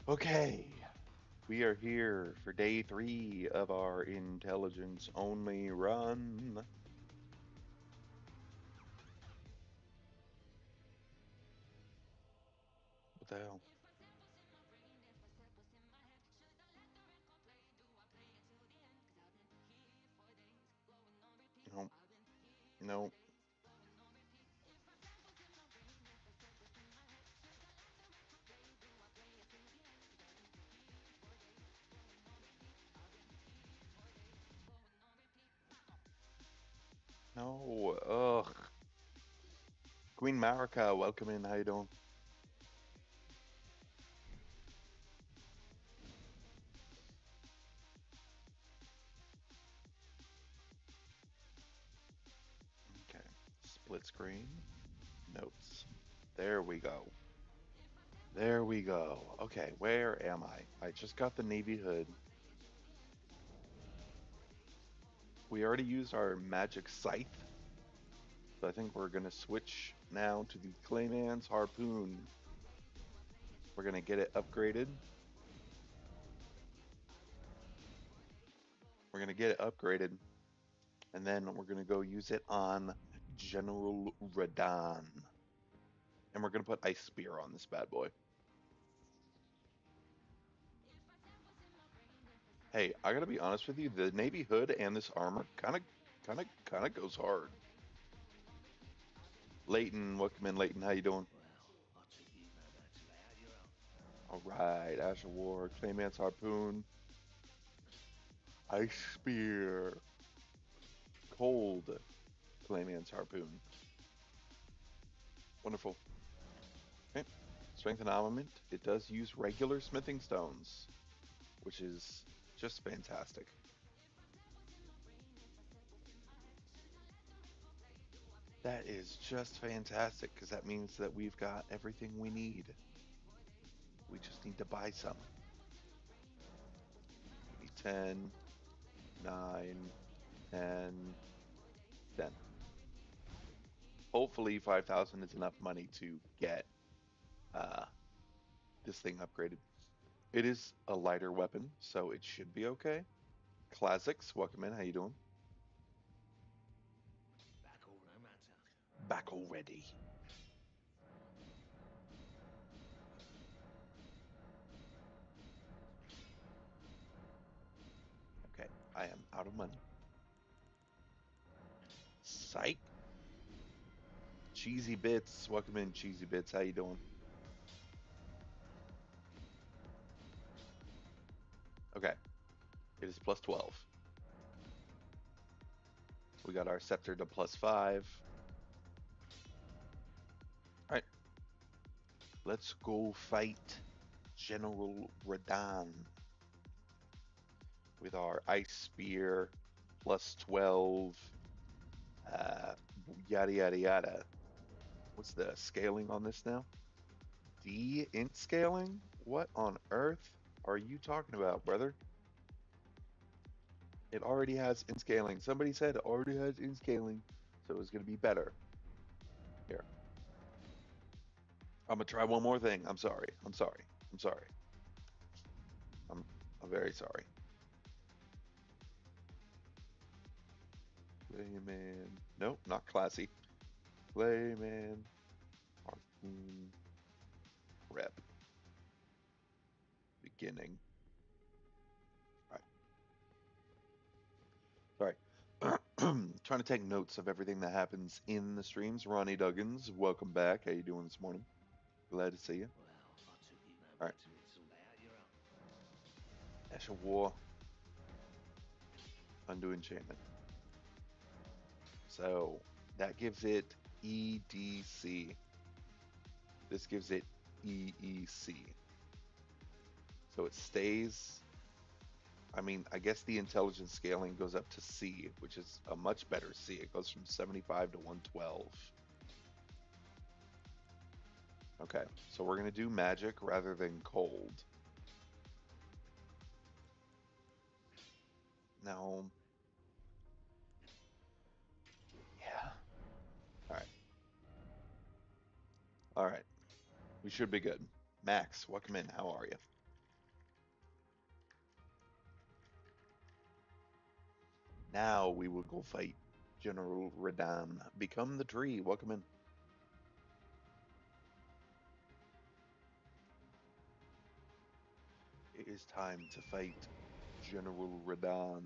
Okay, we are here for day 3 of our intelligence only run. What the hell? No, no, no. Ugh. Queen Marika, welcome in. How you doing? Okay, split screen, notes. There we go. There we go. Okay, where am I? I just got the navy hood. We already used our magic scythe, so I think we're gonna switch now to the Clayman's harpoon. We're gonna get it upgraded. We're gonna get it upgraded, and then we're gonna go use it on General Radon, and we're gonna put Ice Spear on this bad boy. Hey, I gotta be honest with you, the Navy hood and this armor kind of goes hard. Leighton, welcome in, Leighton. How you doing? All right, Asher War, Clayman's harpoon, Ice Spear, Cold Clayman's harpoon. Wonderful. Okay, strength and armament. It does use regular smithing stones, which is just fantastic. That is just fantastic because that means that we've got everything we need. We just need to buy some. We need 10, 9, 10, 10. Hopefully 5,000 is enough money to get uh, this thing upgraded. It is a lighter weapon, so it should be okay. Classics, welcome in. How you doing? Back already. Okay, I am out of money. Psych. Cheesy Bits, welcome in. Cheesy Bits, how you doing? Okay, it is plus 12. We got our scepter to plus 5. All right, let's go fight General Radon with our ice spear plus 12. Uh, Yada yada yada. What's the scaling on this now? D int scaling? What on earth are you talking about, brother? It already has int scaling. Somebody said it already has int scaling, so it's going to be better. Here, I'm gonna try one more thing. I'm sorry. I'm sorry. I'm sorry. I'm, I'm very sorry. Playman. Nope, not classy. Playman. Harpoon. Rep. Beginning. All right. Sorry. Trying to take notes of everything that happens in the streams. Ronnie Duggins, welcome back. How you doing this morning? Glad to see you. All right. Ash of War. Undo enchantment. So that gives it EDC. This gives it EEC. So it stays. I mean, I guess the intelligence scaling goes up to C, which is a much better C. It goes from 75 to 112. Okay, so we're going to do magic rather than cold. Now, yeah. All right. All right. We should be good. Max, welcome in. How are you? Now we will go fight General Radan. Become the tree. Welcome in. It is time to fight General Radan.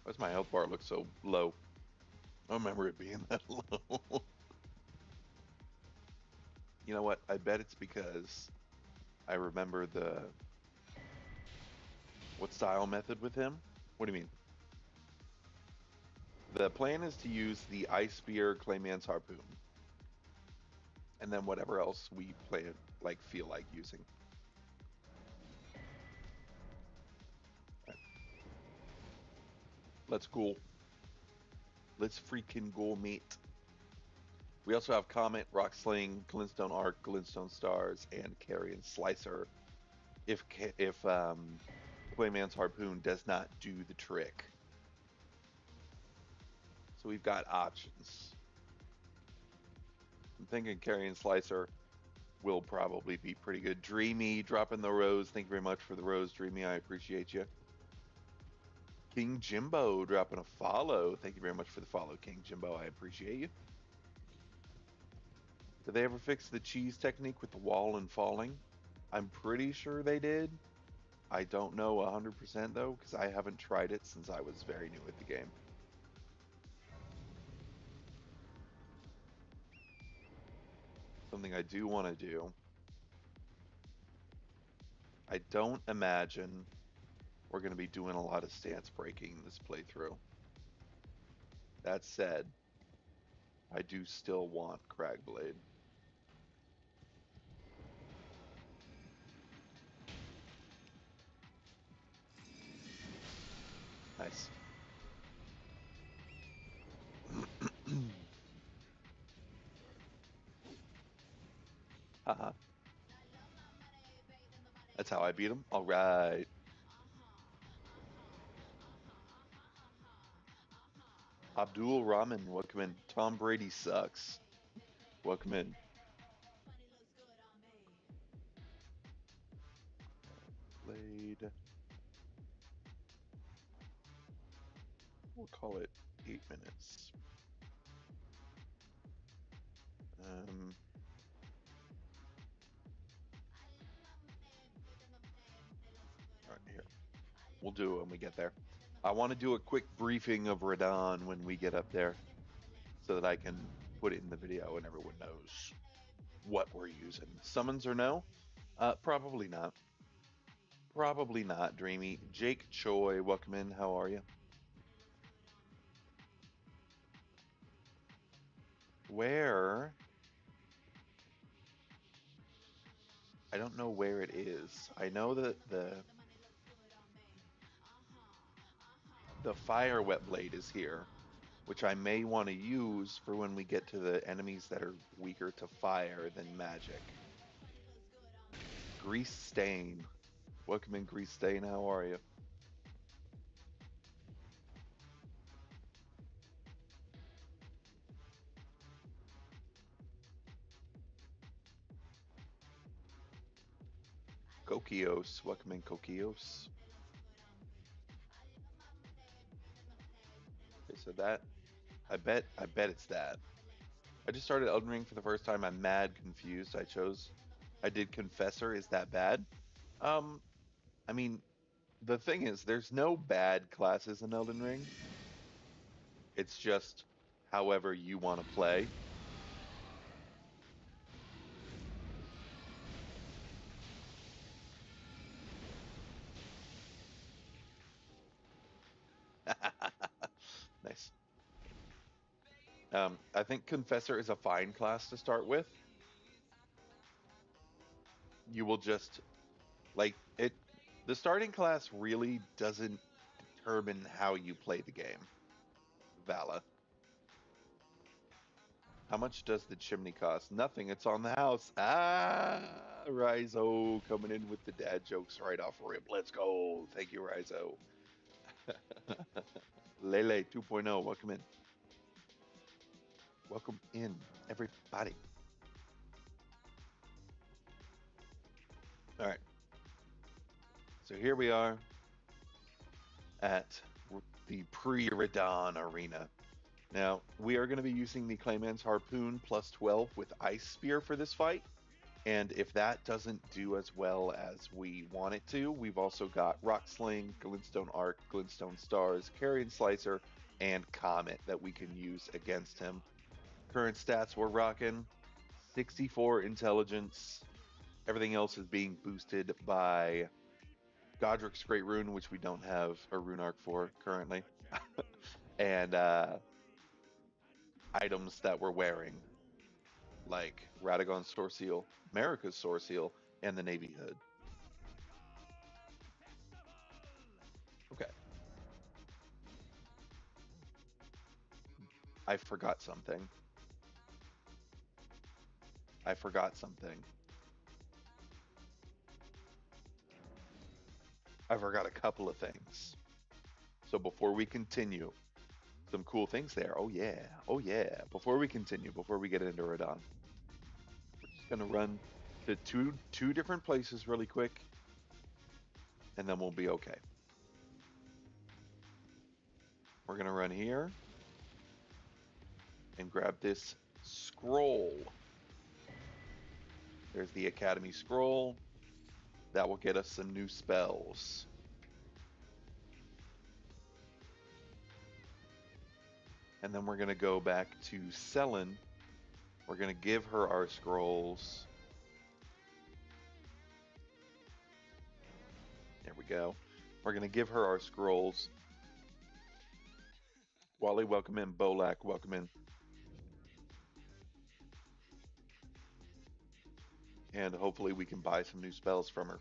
Why does my health bar look so low? I don't remember it being that low. You know what? I bet it's because I remember the what style method with him? What do you mean? The plan is to use the Ice Spear, Clayman's Harpoon, and then whatever else we plan like feel like using. Right, let's go. Let's freaking go, mate. We also have Comet, Rock Sling, Glintstone Arc, Glintstone Stars, and Carrion Slicer. If Clayman's Harpoon does not do the trick, so we've got options. I'm thinking Carrion Slicer will probably be pretty good. Dreamy dropping the rose. Thank you very much for the rose, Dreamy. I appreciate you. King Jimbo dropping a follow. Thank you very much for the follow, King Jimbo. I appreciate you. Did they ever fix the cheese technique with the wall and falling? I'm pretty sure they did. I don't know 100% though, because I haven't tried it since I was very new at the game. Something I do want to do. I don't imagine we're going to be doing a lot of stance breaking this playthrough. That said, I do still want Cragblade. Nice. Haha. That's how I beat him. All right. Abdul Rahman, welcome in. Tom Brady sucks. Welcome in. Blade. We'll call it 8 minutes. Um, all right, here. We'll do it when we get there. I want to do a quick briefing of Radon when we get up there so that I can put it in the video and everyone knows what we're using. Summons or no? Probably not. Probably not, Dreamy. Jake Choi, welcome in. How are you? Where? I don't know where it is. I know that the fire wet blade is here, which I may want to use for when we get to the enemies that are weaker to fire than magic. Grease Stain. Welcome in, Grease Stain. How are you? Kokios. Welcome in, Kokios. Okay, so that I bet it's that. I just started Elden Ring for the first time. I'm mad confused. I did Confessor. Is that bad? Um, I mean, the thing is, there's no bad classes in Elden Ring. It's just however you want to play. Nice. I think Confessor is a fine class to start with. You will just like it. The starting class really doesn't determine how you play the game. Vala. How much does the chimney cost? Nothing. It's on the house. Ah, Rizo coming in with the dad jokes right off rip. Let's go. Thank you, Rizo. Lele 2.0, welcome in. Welcome in, everybody. All right. So here we are. at the pre-Radon arena. Now, we are going to be using the Clayman's Harpoon plus 12 with Ice Spear for this fight. And if that doesn't do as well as we want it to, we've also got Rock Sling, Glintstone Arc, Glintstone Stars, Carrion Slicer, and Comet that we can use against him. Current stats we're rocking 64 intelligence. Everything else is being boosted by Godric's Great Rune, which we don't have a rune arc for currently, and items that we're wearing, like Radagon's Sword Seal, Marika's Sword Seal, and the Navy Hood. Okay, I forgot something. I forgot something. I forgot a couple of things. So before we continue, some cool things there. Oh yeah, oh yeah. Before we continue, before we get into Radon, we're just gonna run to two different places really quick, and then we'll be okay. We're gonna run here and grab this scroll. There's the Academy scroll. That will get us some new spells. And then we're gonna go back to Selen. We're gonna give her our scrolls. There we go. We're gonna give her our scrolls. Wally, welcome in. Bolak, welcome in. And hopefully we can buy some new spells from her.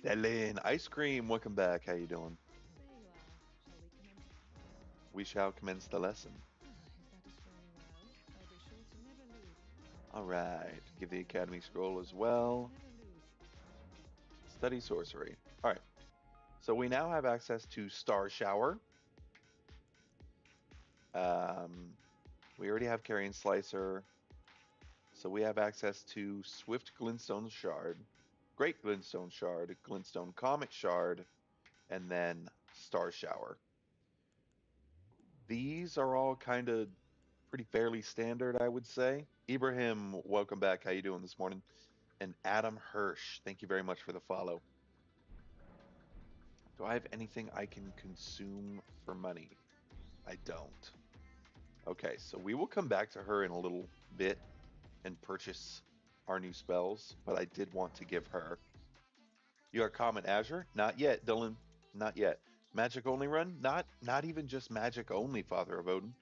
Selen, Ice Cream, welcome back. How you doing? There you are. Shall we commence? We shall commence the lesson. If that is very well, I'll be sure to never lose. All right. Give the Academy scroll as I'll be sure to well. never lose. Study sorcery. All right. So we now have access to Star Shower. Um, we already have Carrion Slicer. So we have access to Swift Glintstone Shard, Great Glintstone Shard, Glintstone Comet Shard, and then Star Shower. These are all kind of pretty fairly standard, I would say. Ibrahim, welcome back. How you doing this morning? And Adam Hirsch, thank you very much for the follow. Do I have anything I can consume for money? I don't. Okay, so we will come back to her in a little bit and purchase our new spells, but I did want to give her. You are Comet Azure? Not yet, Dylan. Not yet. Magic only run? Not even just magic only, Father of Odin.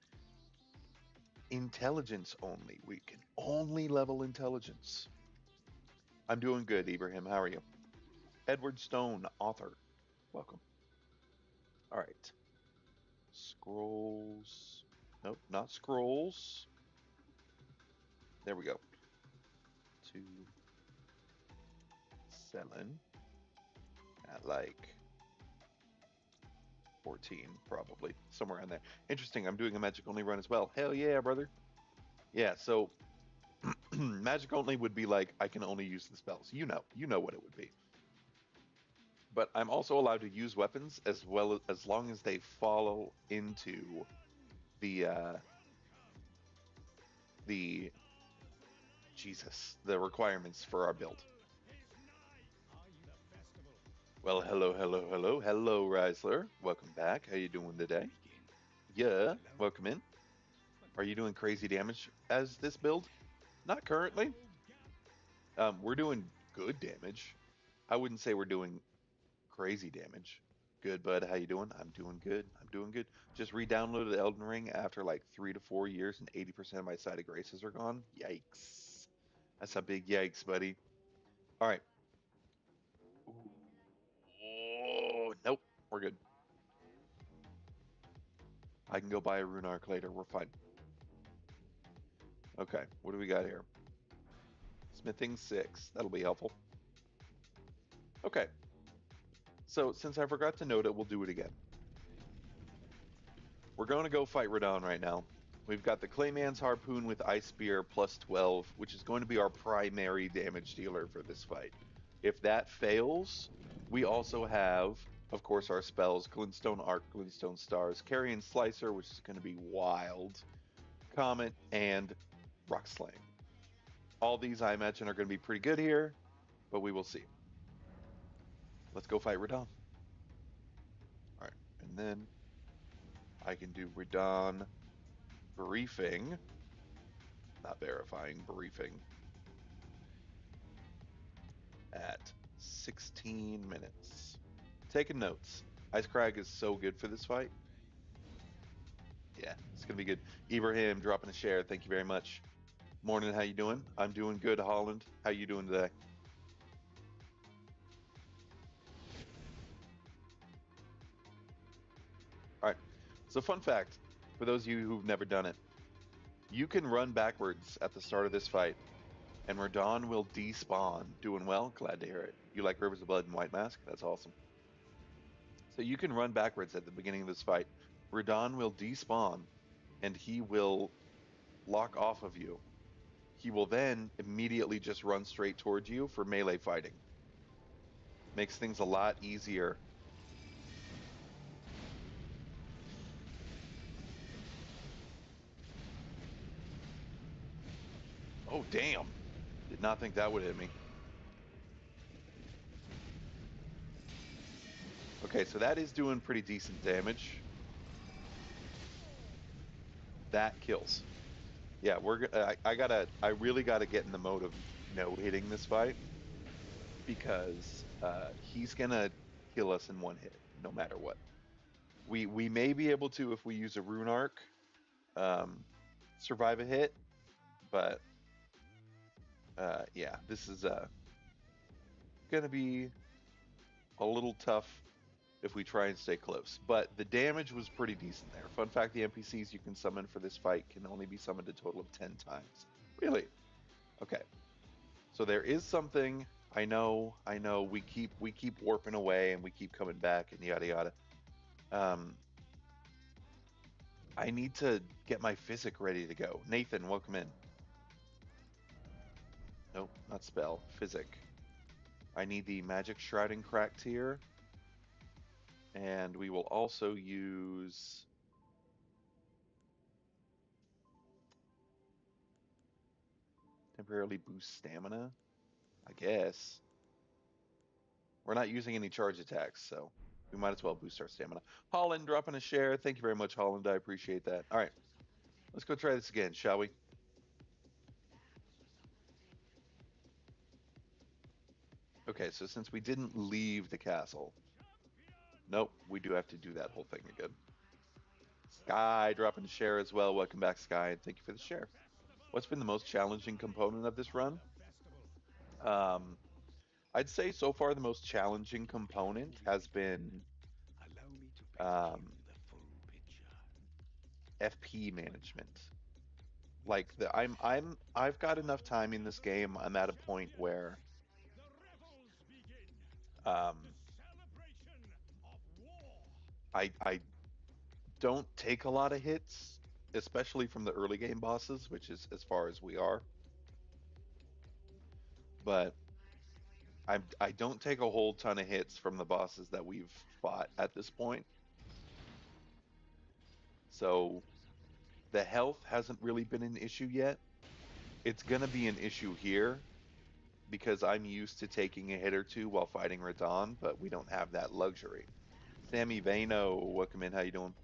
Intelligence only. We can only level intelligence. I'm doing good, Ibrahim. How are you? Edward Stone, author. Welcome. All right. Scrolls. Nope, not scrolls. There we go. To Selen at like 14, probably. Somewhere in there. Interesting. I'm doing a magic only run as well. Hell yeah, brother. Yeah, so magic only would be like I can only use the spells. You know what it would be. But I'm also allowed to use weapons as long as they follow into the the the requirements for our build. Well, hello, Reisler. Welcome back. How you doing today? Yeah, welcome in. Are you doing crazy damage as this build? Not currently. We're doing good damage. I wouldn't say we're doing crazy damage. Good, bud. How you doing? I'm doing good. I'm doing good. Just re-downloaded Elden Ring after like 3 to 4 years, and 80% of my side of graces are gone. Yikes! That's a big yikes, buddy. All right. Oh, nope. We're good. I can go buy a rune arc later. We're fine. Okay. What do we got here? Smithing 6. That'll be helpful. Okay. So since I forgot to note it, we'll do it again. We're going to go fight Radon right now. We've got the Clayman's Harpoon with Ice Spear plus 12, which is going to be our primary damage dealer for this fight. If that fails, we also have, of course, our spells Glintstone Arc, Glintstone Stars, Carrion Slicer, which is going to be wild, Comet, and Rock Slaying. All these, I imagine, are going to be pretty good here, but we will see. Let's go fight Radon. All right, and then I can do Radon briefing, not verifying, briefing at 16 minutes. Taking notes. Ice Crag is so good for this fight. Yeah, it's gonna be good. Ibrahim dropping a share. Thank you very much. Morning, how you doing? I'm doing good, Holland. How you doing today? All right. So, fun fact for those of you who've never done it, you can run backwards at the start of this fight, and Radon will despawn. Doing well. Glad to hear it. You like Rivers of Blood and White Mask? That's awesome. So you can run backwards at the beginning of this fight. Radon will despawn, and he will lock off of you. He will then immediately just run straight towards you for melee fighting. Makes things a lot easier. Oh, damn. Did not think that would hit me. Okay, so that is doing pretty decent damage. That kills. Yeah, I really gotta get in the mode of no hitting this fight because he's gonna kill us in one hit, no matter what. We may be able to, if we use a rune arc, um, survive a hit, but yeah, this is gonna be a little tough if we try and stay close. But the damage was pretty decent there. Fun fact: the NPCs you can summon for this fight can only be summoned a total of 10 times. Really? Okay. So there is something. I know. We keep warping away and we keep coming back and yada yada. Um, I need to get my physic ready to go. Nathan, welcome in. Nope, not spell. Physic. I need the magic shrouding cracked here, and we will also use temporarily boost stamina. I guess we're not using any charge attacks, so we might as well boost our stamina. Holland dropping a share. Thank you very much, Holland. I appreciate that. All right, let's go try this again, shall we? Okay, so since we didn't leave the castle, nope, we do have to do that whole thing again. Sky dropping a share as well. Welcome back, Sky, and thank you for the share. What's been the most challenging component of this run? Um, I'd say so far the most challenging component has been um, FP management. Like I've got enough time in this game. I'm at a point where um, I don't take a lot of hits, especially from the early game bosses, which is as far as we are. But I don't take a whole ton of hits from the bosses that we've fought at this point. So the health hasn't really been an issue yet. It's gonna be an issue here because I'm used to taking a hit or two while fighting Radon, but we don't have that luxury. Sammy Vano, welcome in. How you doing?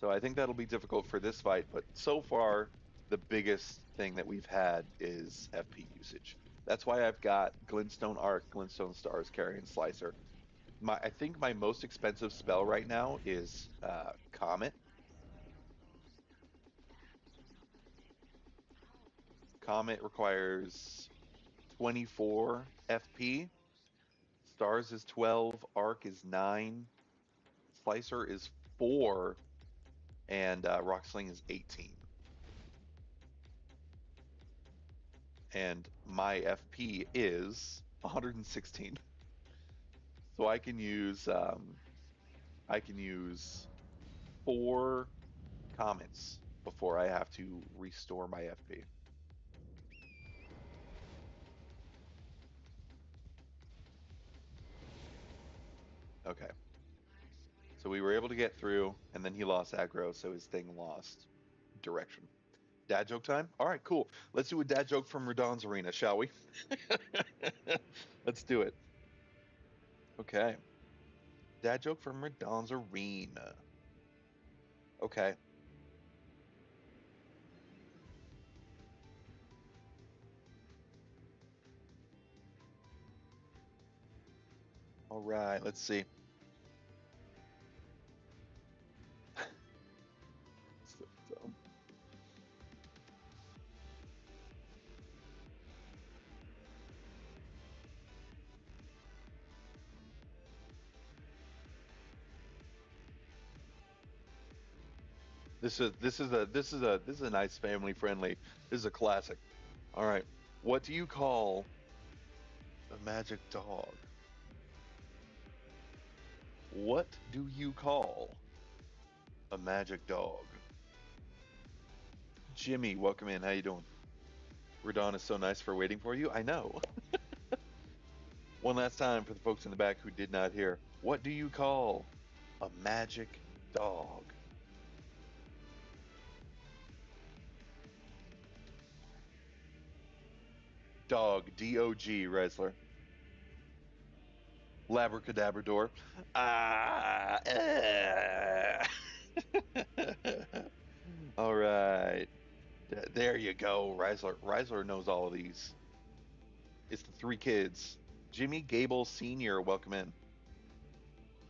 So I think that'll be difficult for this fight, but so far the biggest thing that we've had is FP usage. That's why I've got Glintstone Arc, Glintstone Stars, Carrion Slicer. I think my most expensive spell right now is Comet. Comet requires 24 FP. Stars is 12. Arc is 9. Slicer is 4. And Rock Sling is 18. And my FP is 116. So I can use 4 comments before I have to restore my FP. Okay. So we were able to get through, and then he lost aggro, so his thing lost direction. Dad joke time? All right, cool. Let's do a dad joke from Radon's arena, shall we? Let's do it. Okay. Dad joke from Radon's arena. Okay. All right. Let's see. So dumb. This is a nice family friendly. This is a classic. All right. What do you call a magic dog? What do you call a magic dog? Jimmy, welcome in. How you doing? Radon is so nice for waiting for you. I know. One last time for the folks in the back who did not hear. What do you call a magic dog? Dog, D-O-G, Reisler. Labracadabrador. Ah, All right. There you go. Reisler knows all of these. It's the three kids. Jimmy Gable Sr., welcome in.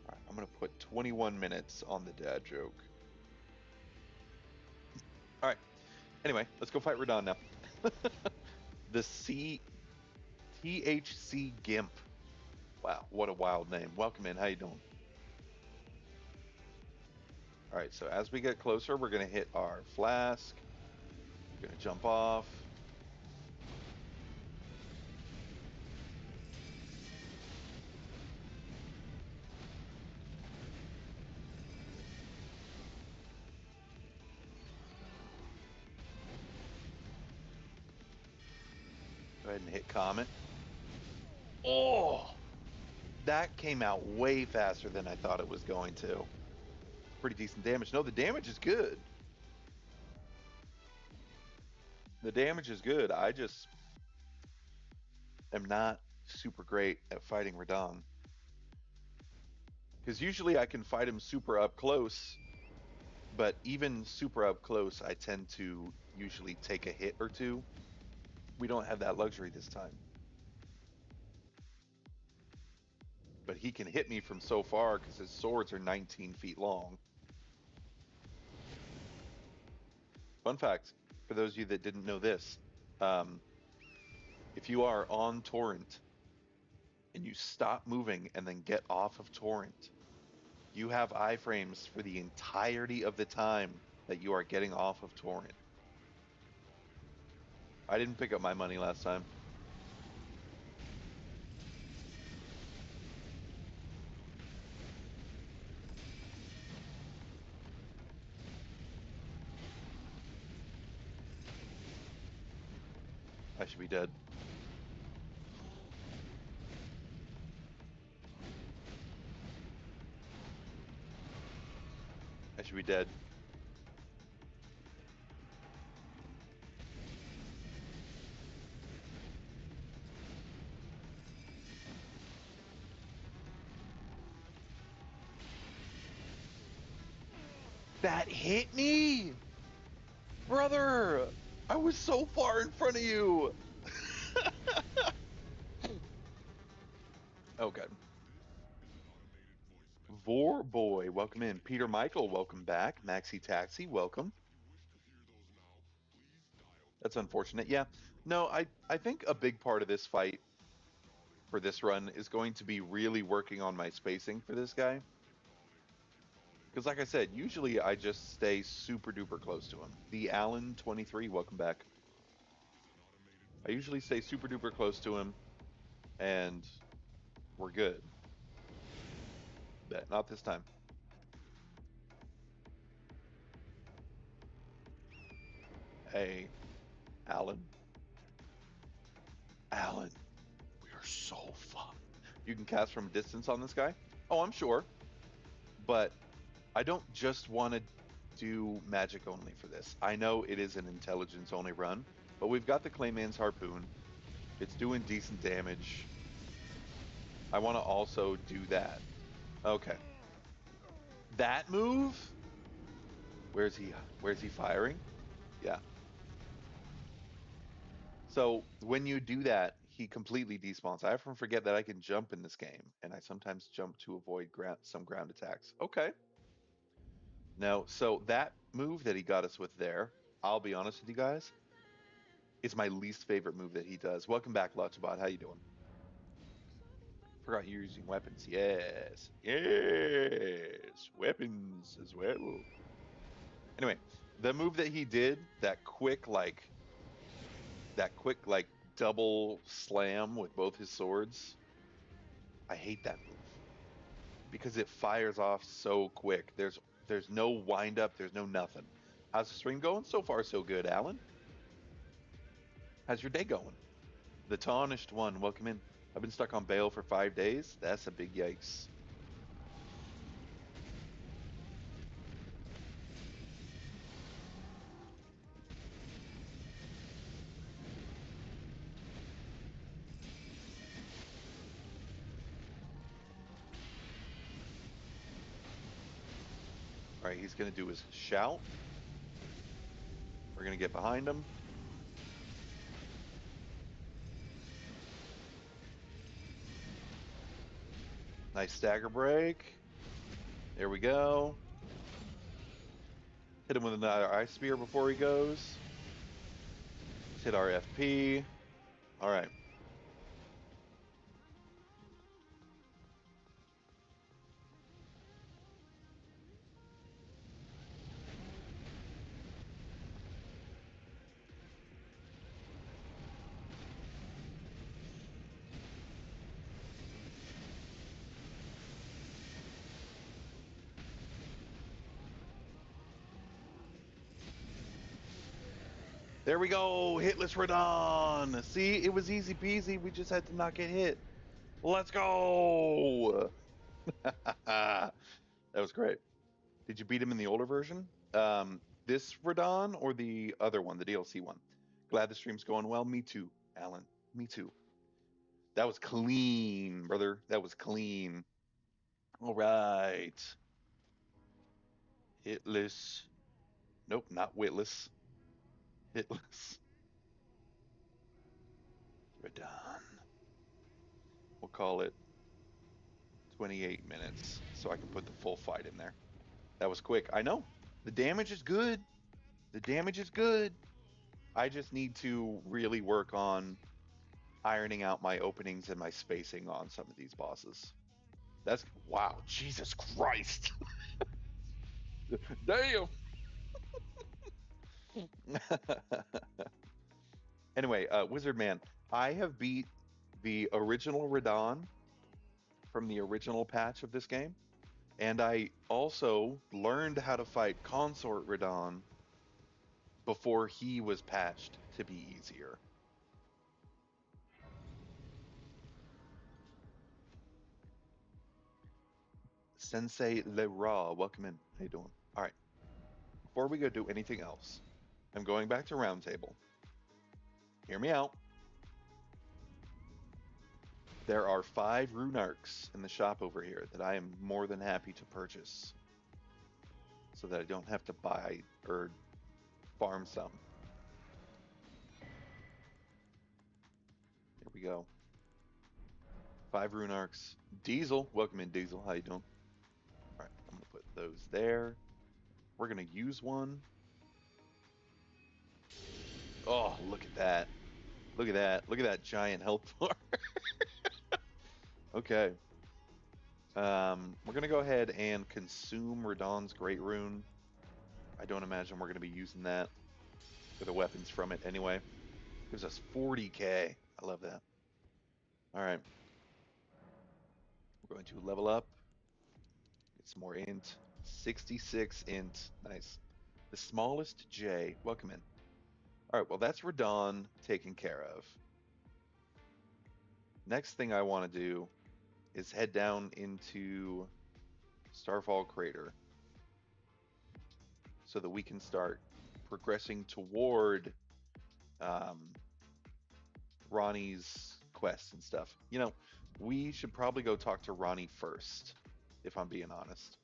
All right, I'm going to put 21 minutes on the dad joke. All right. Anyway, let's go fight Radon now. The THC Gimp. Wow, what a wild name. Welcome in. How you doing? All right, so as we get closer, we're going to hit our flask. We're going to jump off. Go ahead and hit Comet. Oh, that came out way faster than I thought it was going to. Pretty decent damage. No, the damage is good. The damage is good. I just am not super great at fighting Radon. Because usually I can fight him super up close, but even super up close, I tend to usually take a hit or two. We don't have that luxury this time. But he can hit me from so far because his swords are 19 feet long. Fun fact for those of you that didn't know this, um, if you are on torrent and you stop moving and then get off of torrent, you have iframes for the entirety of the time that you are getting off of torrent. I didn't pick up my money last time. I should be dead. I should be dead. That hit me! Brother! I was so far in front of you! Okay. Vor Boy, welcome in. Peter Michael, welcome back. Maxi Taxi, welcome. That's unfortunate. Yeah. No, I think a big part of this fight for this run is going to be really working on my spacing for this guy. Because, like I said, usually I just stay super duper close to him. The Allen 23, welcome back. I usually stay super duper close to him, and we're good. But not this time. Hey, Alan. Alan, we are so fun. You can cast from a distance on this guy? Oh, I'm sure. But I don't just want to do magic only for this. I know it is an intelligence only run, but we've got the Clayman's Harpoon. It's doing decent damage. I want to also do that. Okay. That move? Where's he where's he firing? Yeah. So when you do that, he completely despawns. I often forget that I can jump in this game, and I sometimes jump to avoid some ground attacks. Okay. No, so that move that he got us with there, I'll be honest with you guys, is my least favorite move that he does. Welcome back, Lotchabot. How you doing? Forgot you're using weapons. Yes. Yes. Weapons as well. Anyway, the move that he did, that quick double slam with both his swords, I hate that move because it fires off so quick. There's no wind up, there's no nothing. How's the stream going? So far so good, Alan. How's your day going? The tarnished one, welcome in. I've been stuck on bail for 5 days. That's a big yikes. All right, he's going to do his shout. We're going to get behind him. Nice stagger break. There we go. Hit him with another ice spear before he goes. Let's hit our FP. All right. There we go. Hitless Radon. See, it was easy peasy. We just had to not get hit. Let's go. That was great. Did you beat him in the older version? This Radon or the other one, the DLC one? Glad the stream's going well. Me too, Alan. Me too. That was clean, brother. That was clean. All right. Hitless. Nope, not witless. Hitless. Radon. We'll call it 28 minutes so I can put the full fight in there. That was quick. I know. The damage is good. The damage is good. I just need to really work on ironing out my openings and my spacing on some of these bosses. That's wow, Jesus Christ. Damn. Anyway, Wizard Man, I have beat the original Radon from the original patch of this game, and I also learned how to fight Consort Radon before he was patched to be easier. Sensei Le Ra, welcome in. How you doing? All right. Before we go do anything else, I'm going back to Roundtable. Hear me out. There are 5 rune arcs in the shop over here that I am more than happy to purchase so that I don't have to buy or farm some. Here we go. 5 rune arcs. Diesel, welcome in, Diesel. How you doing? All right, I'm gonna put those there. We're gonna use one. Oh, look at that! Look at that! Look at that giant health bar. Okay. We're gonna go ahead and consume Radon's Great Rune. I don't imagine we're gonna be using that for the weapons from it anyway. Gives us 40k. I love that. All right, we're going to level up. Get some more int. 66 int. Nice. The smallest J. Welcome in. All right, well, that's Radon taken care of. Next thing I want to do is head down into Starfall Crater so that we can start progressing toward um, Ronnie's quests and stuff. We should probably go talk to Ronnie first, if I'm being honest.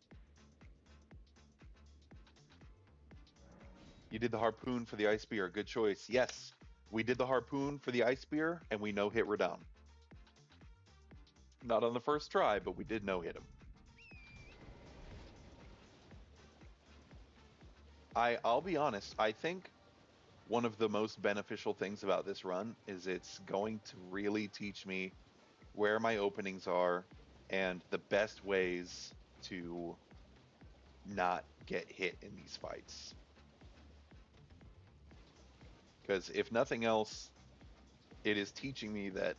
You did the harpoon for the ice spear. Good choice. Yes, we did the harpoon for the ice spear, and we no hit Radon. Not on the first try, but we did no hit him. I'll be honest. I think one of the most beneficial things about this run is it's going to really teach me where my openings are and the best ways to not get hit in these fights. Because if nothing else, it is teaching me that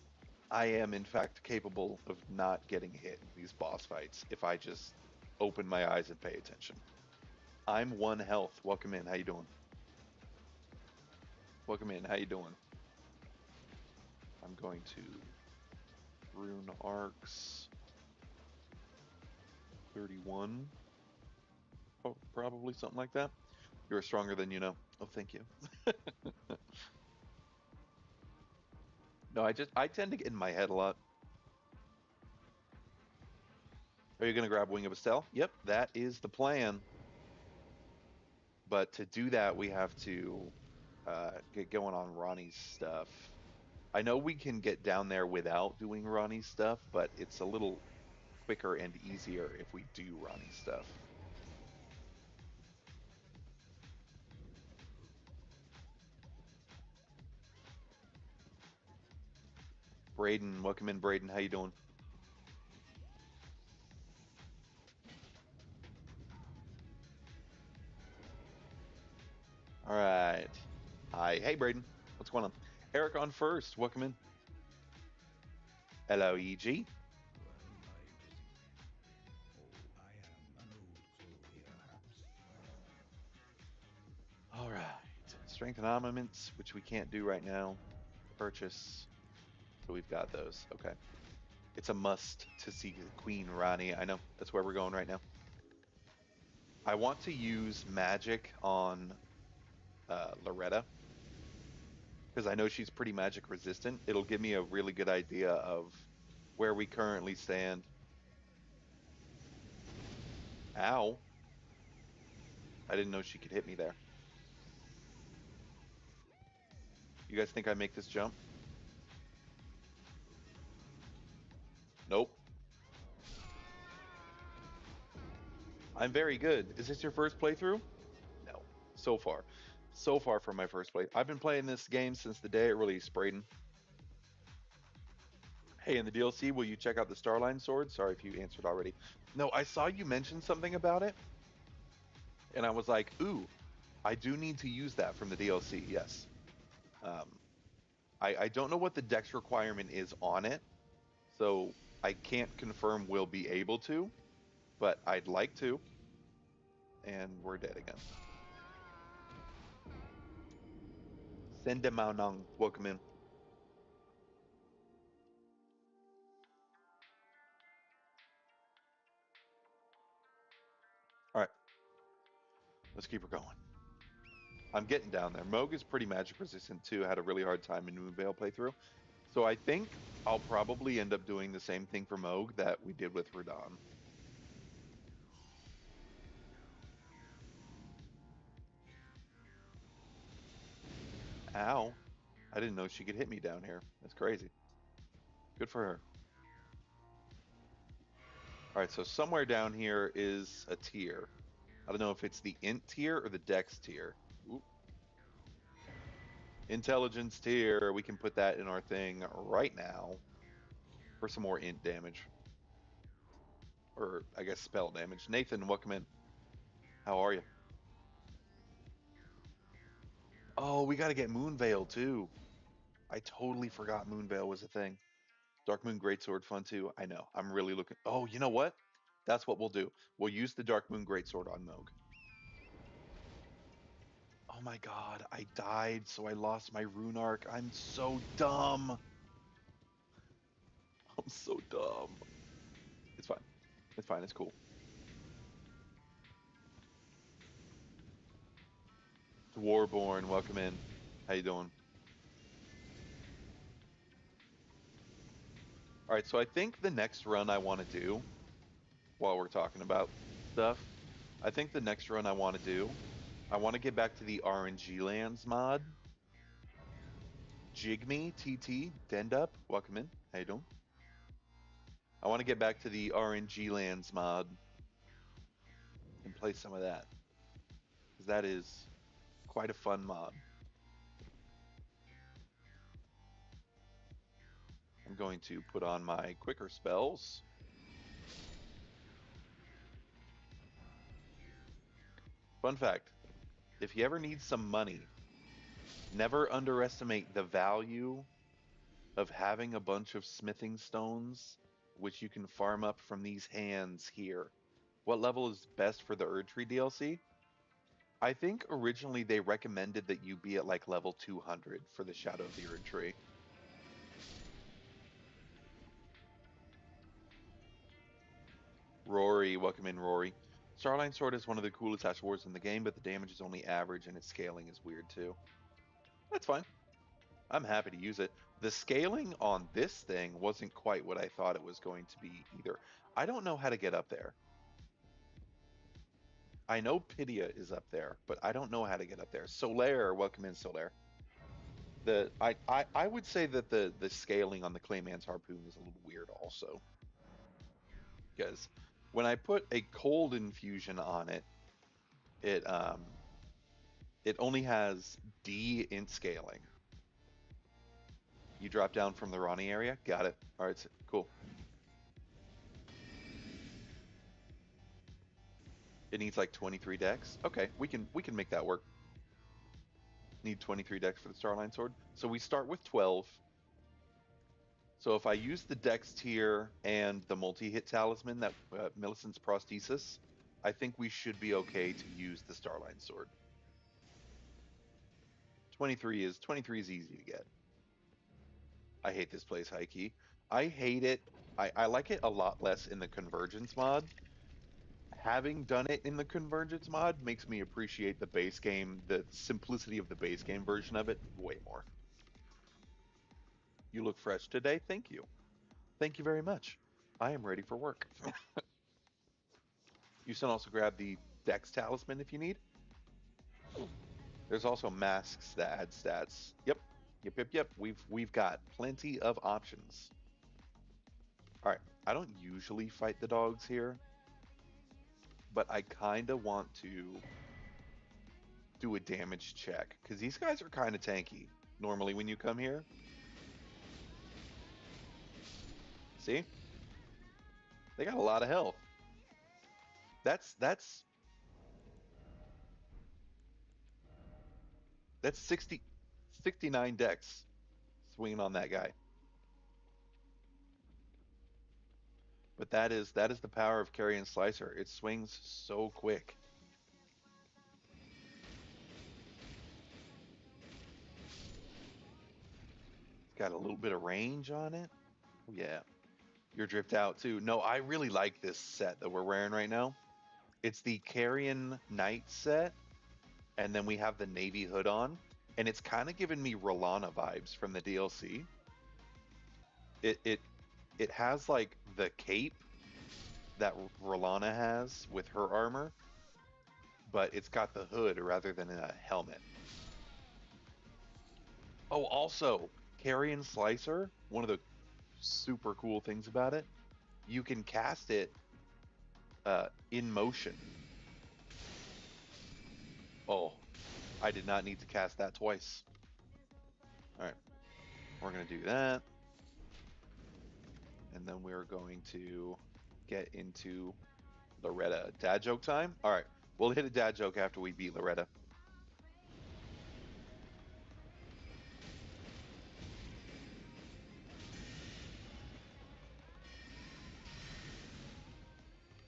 I am in fact capable of not getting hit in these boss fights if I just open my eyes and pay attention. I'm one health. Welcome in. How you doing? Welcome in. How you doing? I'm going to rune arcs 31. Oh, probably something like that. You're stronger than you know. Oh, thank you. No, I tend to get in my head a lot. Are you going to grab Wing of Estelle? Yep, that is the plan. But to do that, we have to get going on Ronnie's stuff. I know we can get down there without doing Ronnie's stuff, but it's a little quicker and easier if we do Ronnie's stuff. Braden, welcome in, Braden. How you doing? All right. Hi. Hey, Braden. What's going on? Eric on first. Welcome in. Hello, EG. All right. Strength and armaments, which we can't do right now. Purchase. So we've got those. Okay. It's a must to see Queen Ronnie. I know. That's where we're going right now. I want to use magic on Loretta because I know she's pretty magic resistant. It'll give me a really good idea of where we currently stand. Ow. I didn't know she could hit me there. You guys think I make this jump? Nope. I'm very good. Is this your first playthrough? No. So far. So far from my first play. I've been playing this game since the day it released, Braden. Hey, in the DLC, will you check out the Starline sword? Sorry if you answered already. No, I saw you mention something about it, and I was like, ooh, I do need to use that from the DLC, yes. Um, I don't know what the dex requirement is on it, so I can't confirm we'll be able to, but I'd like to. And we're dead again. Sendemanong, welcome in. All right, let's keep her going. I'm getting down there. Moog is pretty magic resistant too. Had a really hard time in Moonveil playthrough. So I think I'll probably end up doing the same thing for Moog that we did with Radon. Ow. I didn't know she could hit me down here. That's crazy. Good for her. All right, so somewhere down here is a tier. I don't know if it's the int tier or the dex tier. Ooh, intelligence tier. We can put that in our thing right now for some more int damage. Or I guess spell damage. Nathan, welcome in. How are you? Oh, we got to get Moonveil too. I totally forgot Moonveil was a thing. Dark Moon Greatsword fun too. I know. I'm really looking. Oh, you know what? That's what we'll do. We'll use the Dark Moon Greatsword on Moog. Oh my god, I died, so I lost my rune arc. I'm so dumb. I'm so dumb. It's fine. It's fine. It's cool. Warborn, welcome in. How you doing? All right, so I think the next run I want to do while we're talking about stuff, I think the next run I want to do, I want to get back to the RNG lands mod. Jigme TT Dend up, welcome in. How you doing? I want to get back to the RNG lands mod and play some of that because that is quite a fun mod. I'm going to put on my quicker spells. Fun fact, if you ever need some money, never underestimate the value of having a bunch of smithing stones, which you can farm up from these hands here. What level is best for the Erdtree DLC? I think originally they recommended that you be at like level 200 for the Shadow of the Erdtree. Rory, welcome in, Rory. Starline Sword is one of the coolest Ash Wars in the game, but the damage is only average and its scaling is weird too. That's fine. I'm happy to use it. The scaling on this thing wasn't quite what I thought it was going to be either. I don't know how to get up there. I know Pidia is up there, but I don't know how to get up there. Solaire, welcome in, Solaire. I would say that the scaling on the Clayman's harpoon is a little weird also. Because when I put a cold infusion on it, it it only has D int scaling. You drop down from the Ronnie area? Got it. Alright, cool. It needs like 23 decks. Okay, we can make that work. Need 23 decks for the Starline Sword. So we start with 12. So if I use the Dex tier and the multi-hit talisman, that Millicent's prosthesis, I think we should be okay to use the Starline Sword. 23 is easy to get. I hate this place, high key. I hate it. I like it a lot less in the Convergence mod. Having done it in the Convergence mod makes me appreciate the base game, the simplicity of the base game version of it way more. You look fresh today. Thank you. Thank you very much. I am ready for work. You can also grab the Dex Talisman if you need. There's also masks that add stats. Yep. Yep. We've got plenty of options. All right. I don't usually fight the dogs here, but I kind of want to do a damage check because these guys are kind of tanky normally when you come here. See? They got a lot of health. That's that's 69 decks swinging on that guy. But that is the power of Carrion Slicer. It swings so quick. It's got a little bit of range on it. Oh, yeah. You're dripped out too. No, I really like this set that we're wearing right now. It's the Carrion Knight set, and then we have the navy hood on, and it's kind of giving me Rolana vibes from the DLC. It has like the cape that Rolana has with her armor, but it's got the hood rather than a helmet. Oh, also, Carrion Slicer, one of the super cool things about it, you can cast it in motion. Oh, I did not need to cast that twice. All right, we're going to do that. And then we're going to get into Loretta. Dad joke time? All right, we'll hit a dad joke after we beat Loretta.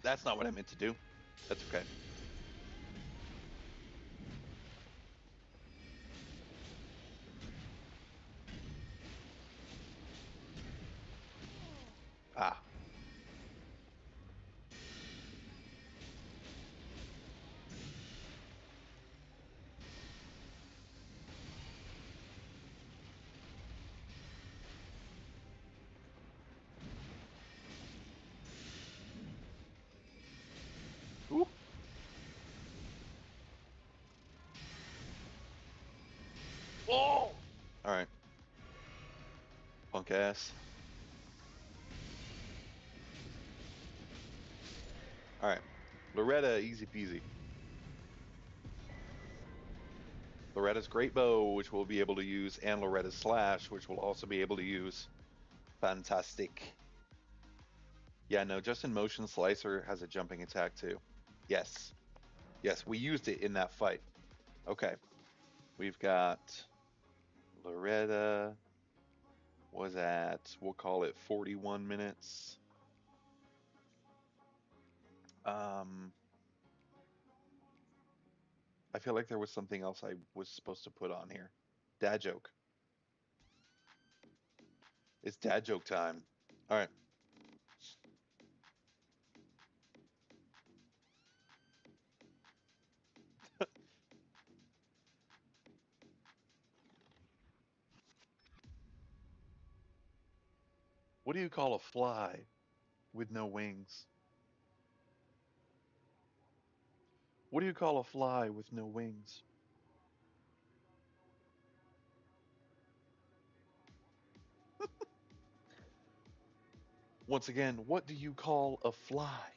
That's not what I meant to do. That's okay. Ah. Ooh. Oh. All right. Punk ass. All right. Loretta, easy peasy. Loretta's great bow, which we'll be able to use, and Loretta's slash, which we'll also be able to use. Fantastic. Yeah, no, Justin Motion Slicer has a jumping attack too. Yes. Yes, we used it in that fight. Okay. We've got Loretta was at, we'll call it 41 minutes. Um, I feel like there was something else I was supposed to put on here. Dad joke. It's dad joke time. All right. What do you call a fly with no wings? What do you call a fly with no wings? Once again, what do you call a fly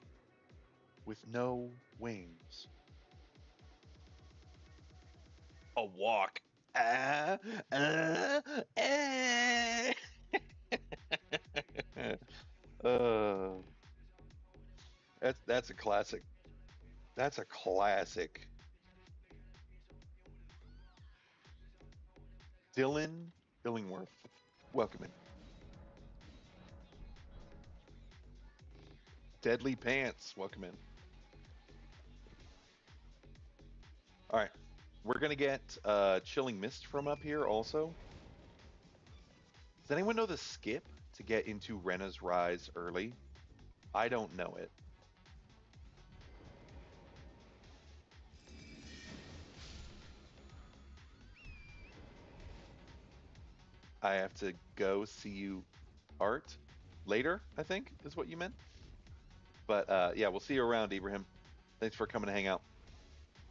with no wings? A walk. Ah, ah, ah. uh, that's a classic. That's a classic. Dylan Billingworth. Welcome in. Deadly Pants. Welcome in. All right. We're going to get Chilling Mist from up here also. Does anyone know the skip to get into Rena's Rise early? I don't know it. I have to go see you art later, I think is what you meant. But yeah, we'll see you around, Ibrahim. Thanks for coming to hang out.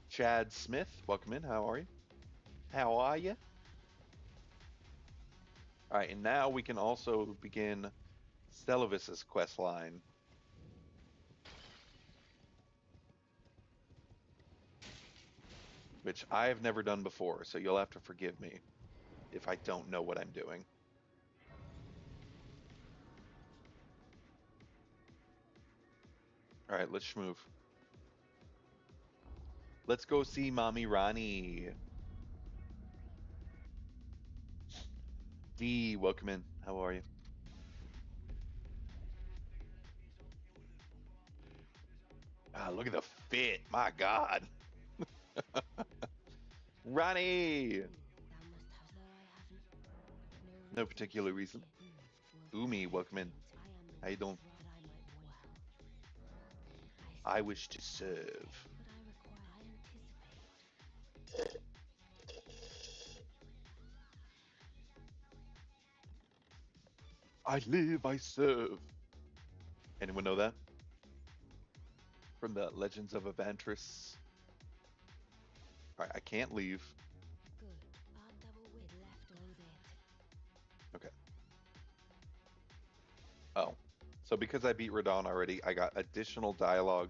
Chad Smith, welcome in. How are you? How are you? All right, and now we can also begin Stellavis's quest line, which I have never done before, so you'll have to forgive me if I don't know what I'm doing. All right, let's move. Let's go see Mommy Ronnie. D, welcome in. How are you? Ah, look at the fit. My God. Ronnie. No particular reason. Umi, welcome in. How you doing? I wish to serve. I live, I serve. Anyone know that from the Legends of Evantris? All right, I can't leave. Okay. Oh, so because I beat Radon already, I got additional dialogue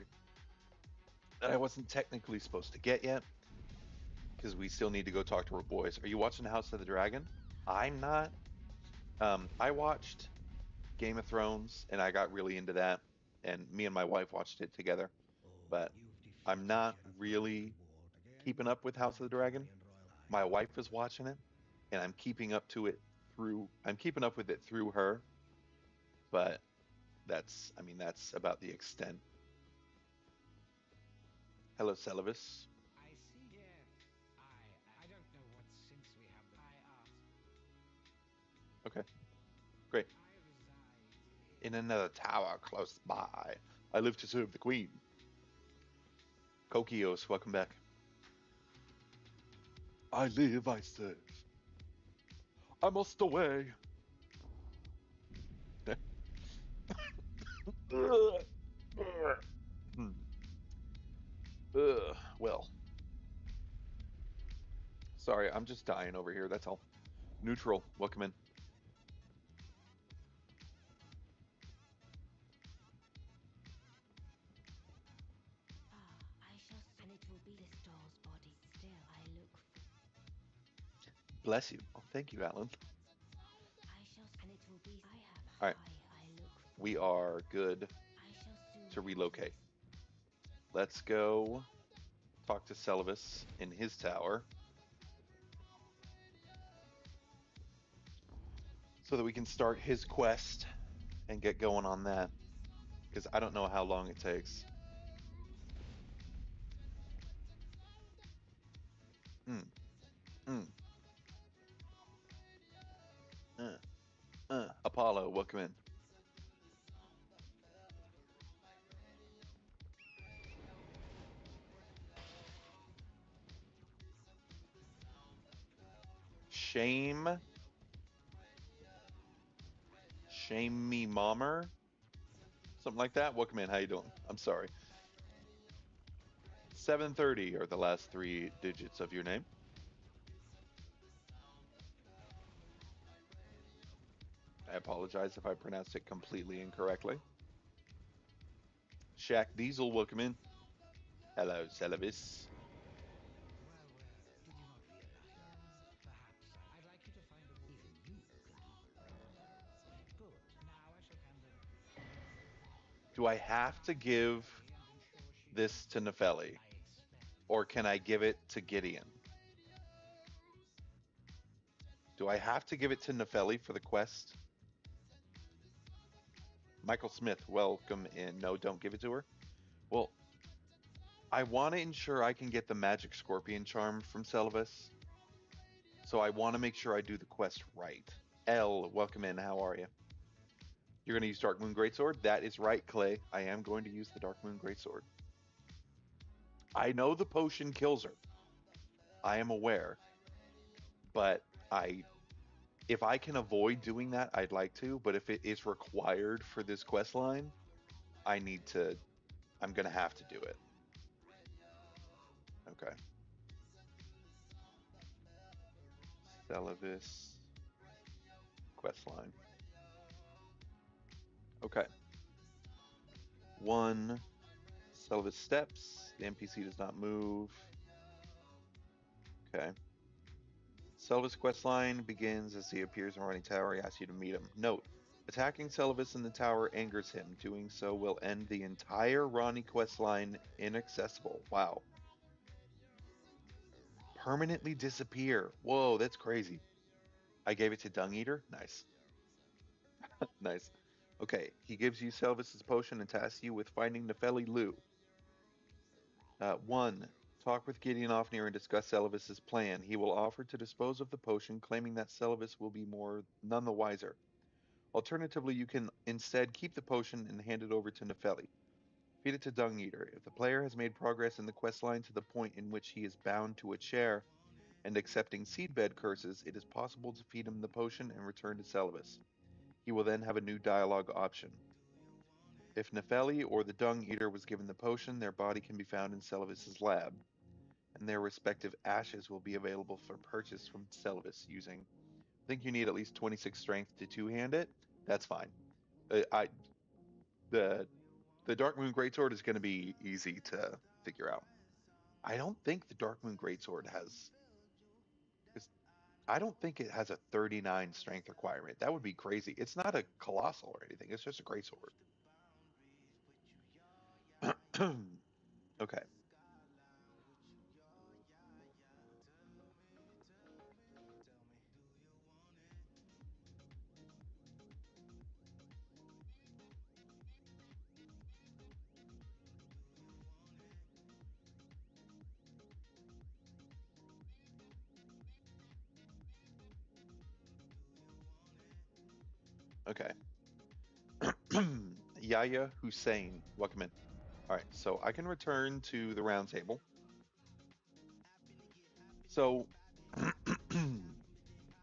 that I wasn't technically supposed to get yet because we still need to go talk to our boys. Are you watching House of the Dragon? I'm not. I watched Game of Thrones and I got really into that, and me and my wife watched it together. But I'm not really keeping up with House of the Dragon. My wife is watching it, and I'm keeping up to it through. I'm keeping up with it through her, but I mean, that's about the extent. Hello, Celavis. Okay, great. in another tower close by. I live to serve the queen. Kokios, welcome back. I live, I serve. I must away. Well, sorry, I'm just dying over here. That's all. Neutral, welcome in. Bless you. Oh, thank you, Alan. All right, we are good to relocate. Let's go talk to Celovus in his tower so that we can start his quest and get going on that. Because I don't know how long it takes. Mm, mm, uh, Apollo, welcome in. Shame, shame me, mommer, something like that. Welcome in. How you doing? I'm sorry. 730 are the last three digits of your name. I apologize if I pronounced it completely incorrectly. Shaq Diesel, welcome in. Hello, Celevis. Do I have to give this to Nefeli, or can I give it to Gideon? Do I have to give it to Nefeli for the quest? Michael Smith, welcome in. No, don't give it to her. Well, I want to ensure I can get the magic scorpion charm from Celevis, so I want to make sure I do the quest right. L, welcome in. How are you? You're going to use Dark Moon Greatsword? That is right, Clay. I am going to use the Dark Moon Greatsword. I know the potion kills her. I am aware, but I if I can avoid doing that, I'd like to, but if it is required for this quest line, I need to I'm going to have to do it. Okay. Celevis quest line. Okay. 1 Celevis steps. The NPC does not move. Okay. Celevis quest line begins as he appears in Running Tower. He asks you to meet him. Note: attacking Celevis in the tower angers him. Doing so will end the entire Ronnie quest line inaccessible. Wow. Permanently disappear. Whoa, that's crazy. I gave it to Dung Eater. Nice. Nice. Okay, he gives you Celevis's potion and tasks you with finding Nefeli Lu. 1. Talk with Gideon Ofnir and discuss Celevis's plan. He will offer to dispose of the potion, claiming that Celevis will be none the wiser. Alternatively, you can instead keep the potion and hand it over to Nefeli. Feed it to Dung Eater. If the player has made progress in the quest line to the point in which he is bound to a chair and accepting seedbed curses, it is possible to feed him the potion and return to Celevis. He will then have a new dialogue option. If Nefeli or the Dung Eater was given the potion, their body can be found in Celevis's lab, and their respective ashes will be available for purchase from Celevis using. I think you need at least 26 strength to two-hand it. That's fine. I the the Dark Moon Greatsword is going to be easy to figure out. I don't think the Dark Moon Greatsword has. I don't think it has a 39 strength requirement. That would be crazy. It's not a colossal or anything. It's just a greatsword. Okay. Okay. Yahya Hussein, welcome in. All right, so I can return to the round table. So,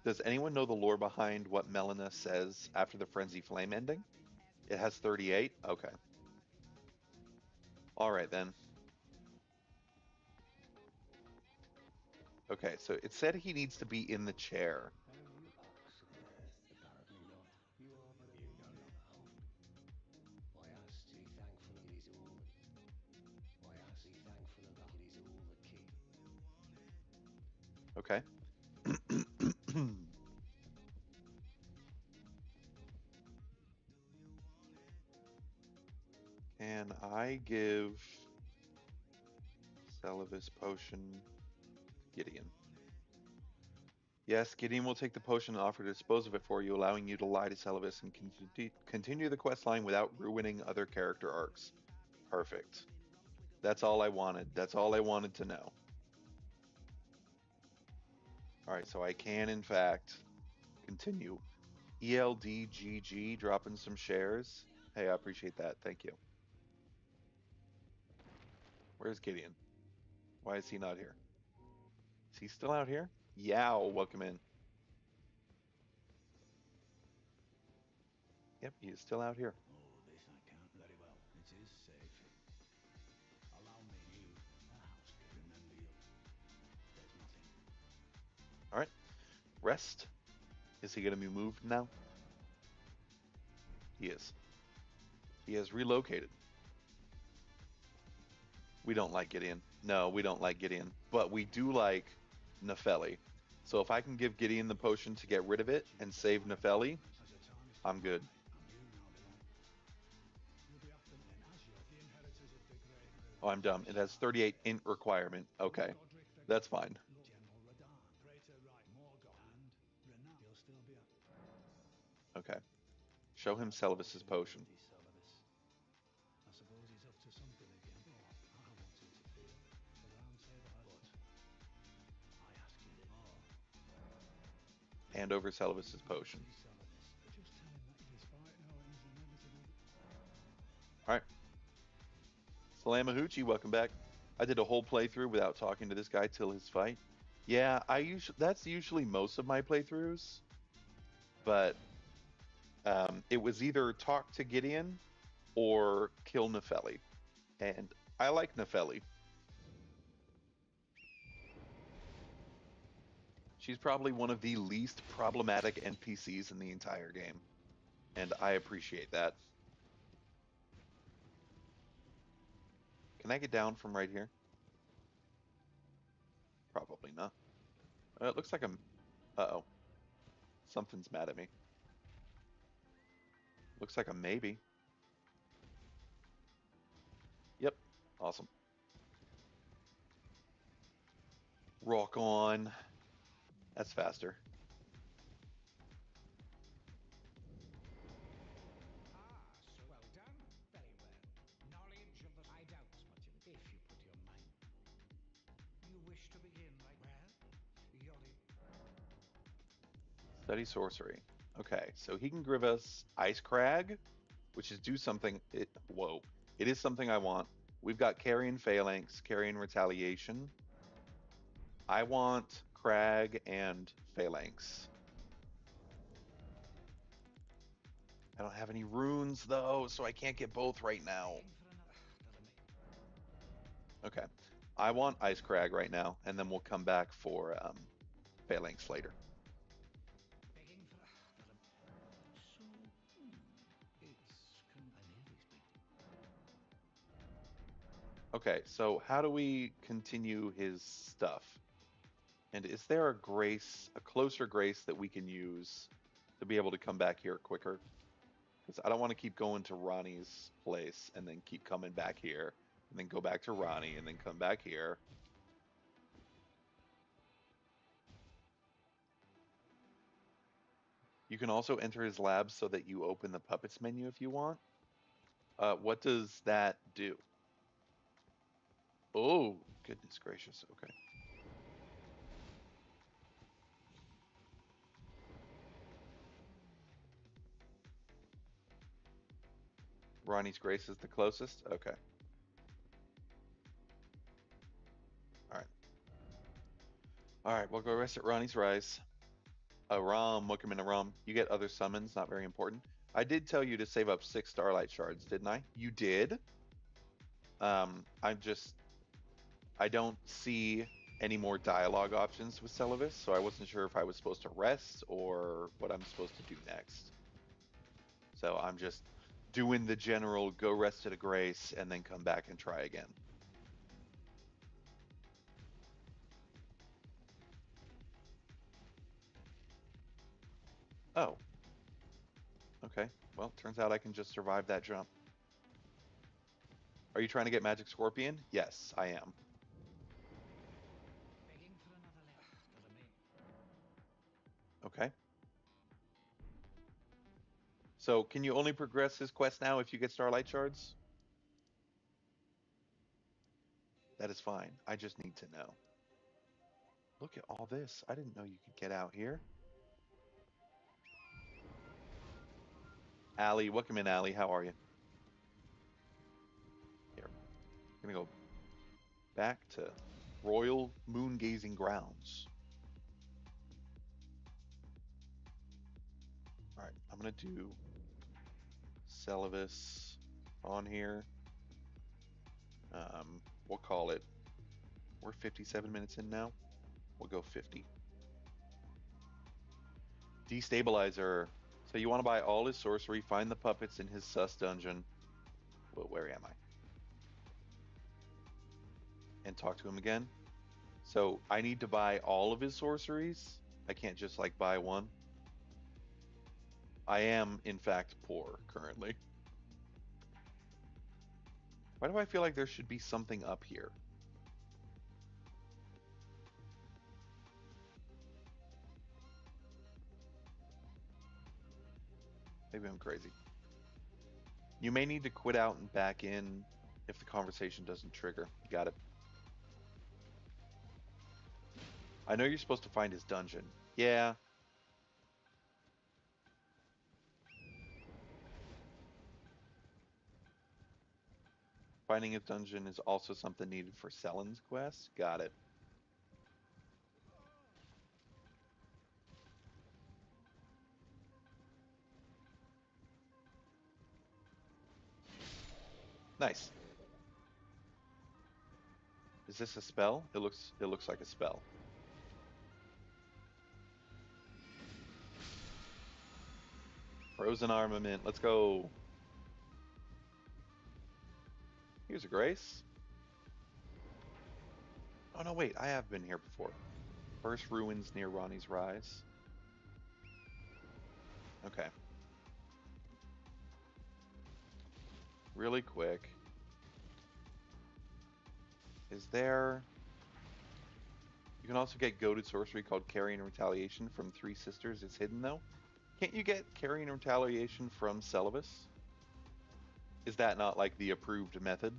does anyone know the lore behind what Melina says after the Frenzy Flame ending? It has 38? Okay. All right, then. Okay, so it said he needs to be in the chair. Okay. Can I give Celivis potion Gideon? Yes, Gideon will take the potion and offer to dispose of it for you, allowing you to lie to Celivis and continue the quest line without ruining other character arcs. Perfect. That's all I wanted. That's all I wanted to know. All right, so I can, in fact, continue. ELDGG dropping some shares. Hey, I appreciate that. Thank you. Where's Gideon? Why is he not here? Is he still out here? Yow, welcome in. Yep, he is still out here. All right, rest. Is he going to be moved now? He is. He has relocated. We don't like Gideon. No, we don't like Gideon. But we do like Nefeli. So if I can give Gideon the potion to get rid of it and save Nefeli, I'm good. Oh, I'm dumb. It has 38 int requirement. Okay. That's fine. Okay. Show him Celivis's potion. Hand over Celivis's potion. All right. Salamahuchi, welcome back. I did a whole playthrough without talking to this guy till his fight. Yeah, I usually that's usually most of my playthroughs, but it was either talk to Gideon or kill Nefeli, and I like Nefeli. She's probably one of the least problematic NPCs in the entire game, and I appreciate that. Can I get down from right here? Probably not. It looks like I'm. Uh-oh. Something's mad at me. Looks like a maybe. Yep. Awesome. Rock on. That's faster. Study sorcery. Okay, so he can give us Ice Crag, which is do something. Whoa. It is something I want. We've got Carrion Phalanx, Carrion Retaliation. I want Crag and Phalanx. I don't have any runes though, so I can't get both right now. Okay. I want Ice Crag right now, and then we'll come back for Phalanx later. Okay, so how do we continue his stuff? And is there a grace, a closer grace that we can use to be able to come back here quicker? Because I don't want to keep going to Ronnie's place and then keep coming back here and then go back to Ronnie and then come back here. You can also enter his lab so that you open the puppets menu if you want. What does that do? Oh, goodness gracious. Okay. Ronnie's Grace is the closest? Okay. Alright. Alright, we'll go rest at Ronnie's Rise. Aram, welcome in Aram. You get other summons, not very important. I did tell you to save up 6 Starlight Shards, didn't I? You did. I'm just I don't see any more dialogue options with Celavis, so I wasn't sure if I was supposed to rest or what I'm supposed to do next. So I'm just doing the general go rest at a grace and then come back and try again. Oh, okay. Well, turns out I can just survive that jump. Are you trying to get Magic Scorpion? Yes, I am. Begging for another lift, doesn't mean. Okay. So can you only progress his quest now if you get Starlight Shards? That is fine. I just need to know. Look at all this. I didn't know you could get out here. Allie, welcome in, Allie. How are you? Here. I'm gonna go back to Royal Moon Gazing Grounds. All right, I'm gonna do Celavis on here. We'll call it. We're 57 minutes in now. We'll go 50. Destabilizer. So you want to buy all his sorcery, find the puppets in his sus dungeon. Well, where am I? And talk to him again. So I need to buy all of his sorceries. I can't just like buy one. I am, in fact, poor currently. Why do I feel like there should be something up here? Maybe I'm crazy. You may need to quit out and back in if the conversation doesn't trigger. Got it. I know you're supposed to find his dungeon. Yeah. Finding his dungeon is also something needed for Selen's quest. Got it. Nice. Is this a spell? It looks like a spell. Frozen armament. Let's go. Here's a grace. Oh no, wait. I have been here before. First ruins near Ronnie's Rise. Okay. Really quick. Is there... You can also get goaded sorcery called Carrion Retaliation from Three Sisters. It's hidden though. Can't you get Carrion Retaliation from Celavis? Is that not like the approved method?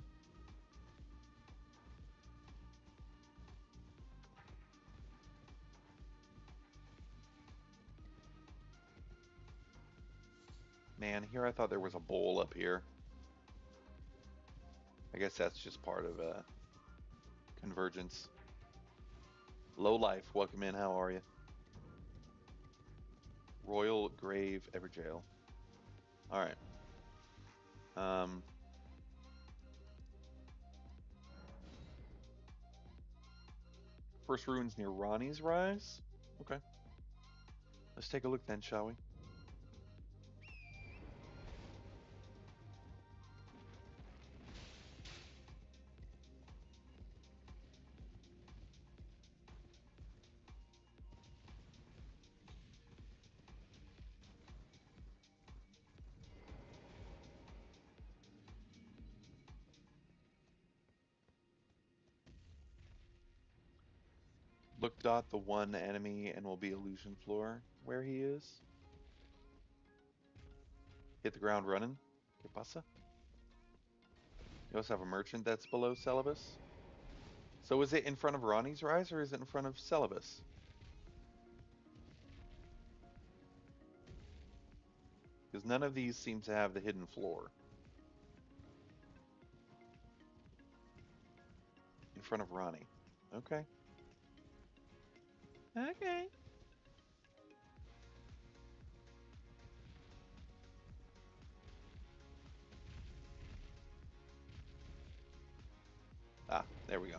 Man, here I thought there was a bowl up here. I guess that's just part of convergence. Low life, welcome in. How are you? Royal Grave Everjail. All right. Um, First ruins near Ronnie's Rise. Okay. Let's take a look then, shall we? Look dot the one enemy and will be illusion floor where he is. Hit the ground running. Que pasa? You also have a merchant that's below Celavis. So is it in front of Ronnie's Rise or is it in front of Celavis? Because none of these seem to have the hidden floor. front of Ronnie. Okay. Okay. Ah, there we go.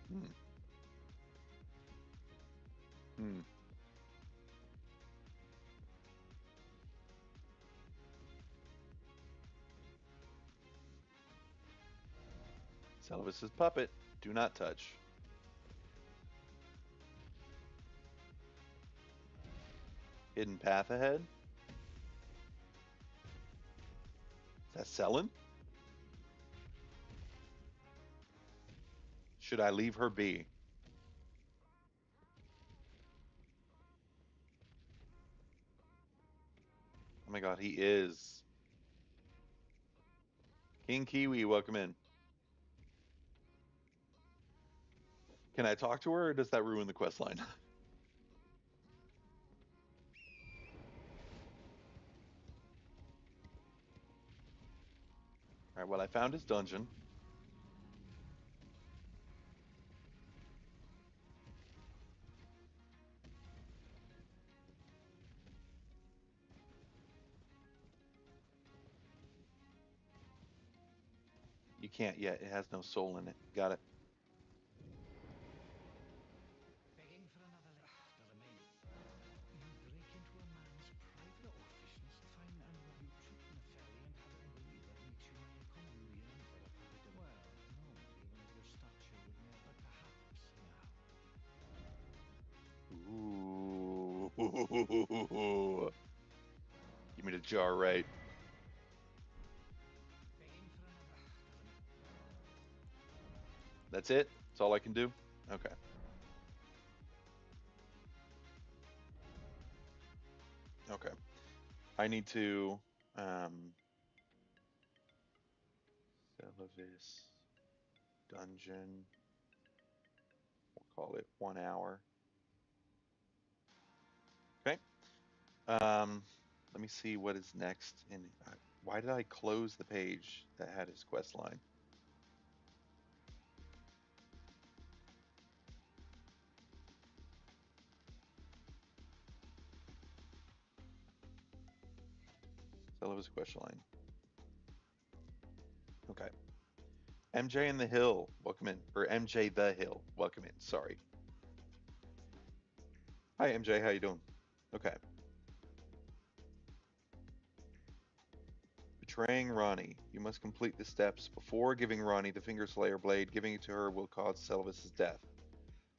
Hmm. Hmm. Celivis's puppet. Do not touch. Hidden path ahead. Is that Selin? Should I leave her be? Oh my god, he is. King Kiwi, welcome in. Can I talk to her or does that ruin the quest line? All right, well, I found his dungeon. You can't yet. It has no soul in it. Got it. Begging for another doesn't mean you break into a man's private office, find and you trip in a ferry and have a believe that meets you may come. You yearn for a puppet of well, normally one of your stature would know, but perhaps now. Ooh. Give me the jar right. Begging for another doesn't mean That's it? That's all I can do? Okay. Okay. I need to Celivis dungeon. We'll call it 1 hour. Okay. Um, let me see what is next. In why did I close the page that had his quest line? Celivis quest line. Okay. MJ in the Hill, welcome in. Or MJ the Hill, welcome in. Sorry. Hi MJ, how you doing? Okay. Betraying Ronnie. You must complete the steps before giving Ronnie the Finger Slayer blade. Giving it to her will cause Celivis's death.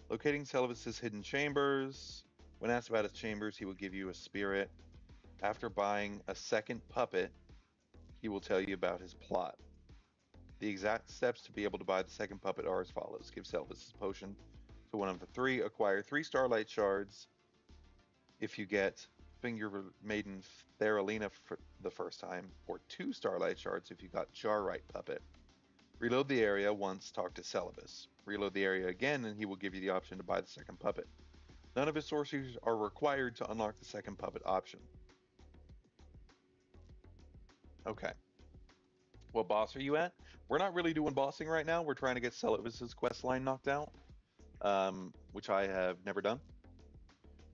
Locating Celivis's hidden chambers. When asked about his chambers, he will give you a spirit. After buying a second puppet, he will tell you about his plot. The exact steps to be able to buy the second puppet are as follows. Give Celivis's potion to one of the three. Acquire 3 Starlight Shards. If you get Finger Maiden Theralina for the first time, or 2 Starlight Shards if you got Jarrite Puppet. Reload the area once, talk to Celivis. Reload the area again, and he will give you the option to buy the second puppet. None of his sorceries are required to unlock the second puppet option. Okay. What boss are you at? We're not really doing bossing right now. We're trying to get Celivis's quest line knocked out, which I have never done.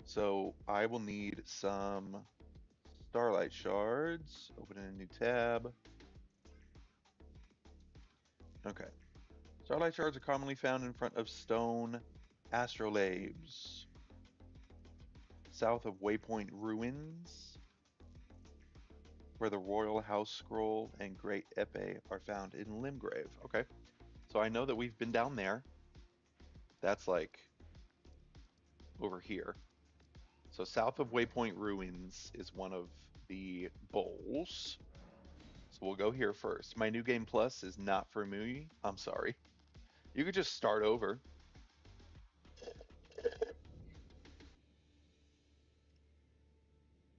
So I will need some Starlight Shards. Open a new tab. Okay. Starlight Shards are commonly found in front of stone astrolabes, south of Waypoint Ruins, where the Royal House Scroll and Great Epee are found in Limgrave. Okay. So I know that we've been down there. That's like over here. So south of Waypoint Ruins is one of the bowls. So we'll go here first. My new game plus is not for me. I'm sorry. You could just start over.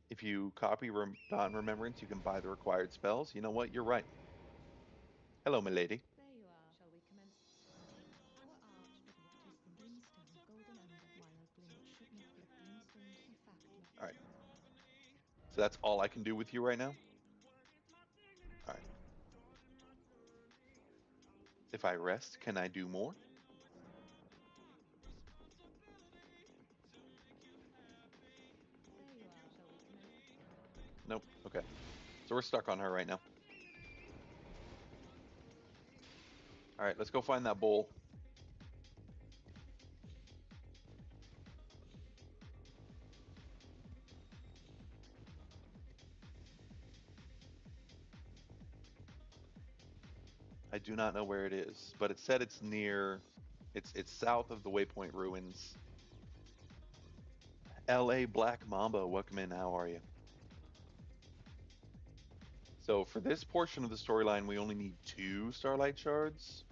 If you copy Dawn Remembrance, you can buy the required spells. You know what? You're right. Hello, milady. There you are. Shall we commence? What arch? What is the brimstone? Golden ember. Wild glimmer. Should not be So that's all I can do with you right now? All right. If I rest, can I do more? There you are. Shall we commence? Nope. Okay. So we're stuck on her right now. All right, let's go find that bowl. I do not know where it is, but it said it's near. It's south of the Waypoint Ruins. L.A. Black Mamba, welcome in. How are you? So for this portion of the storyline, we only need 2 Starlight Shards.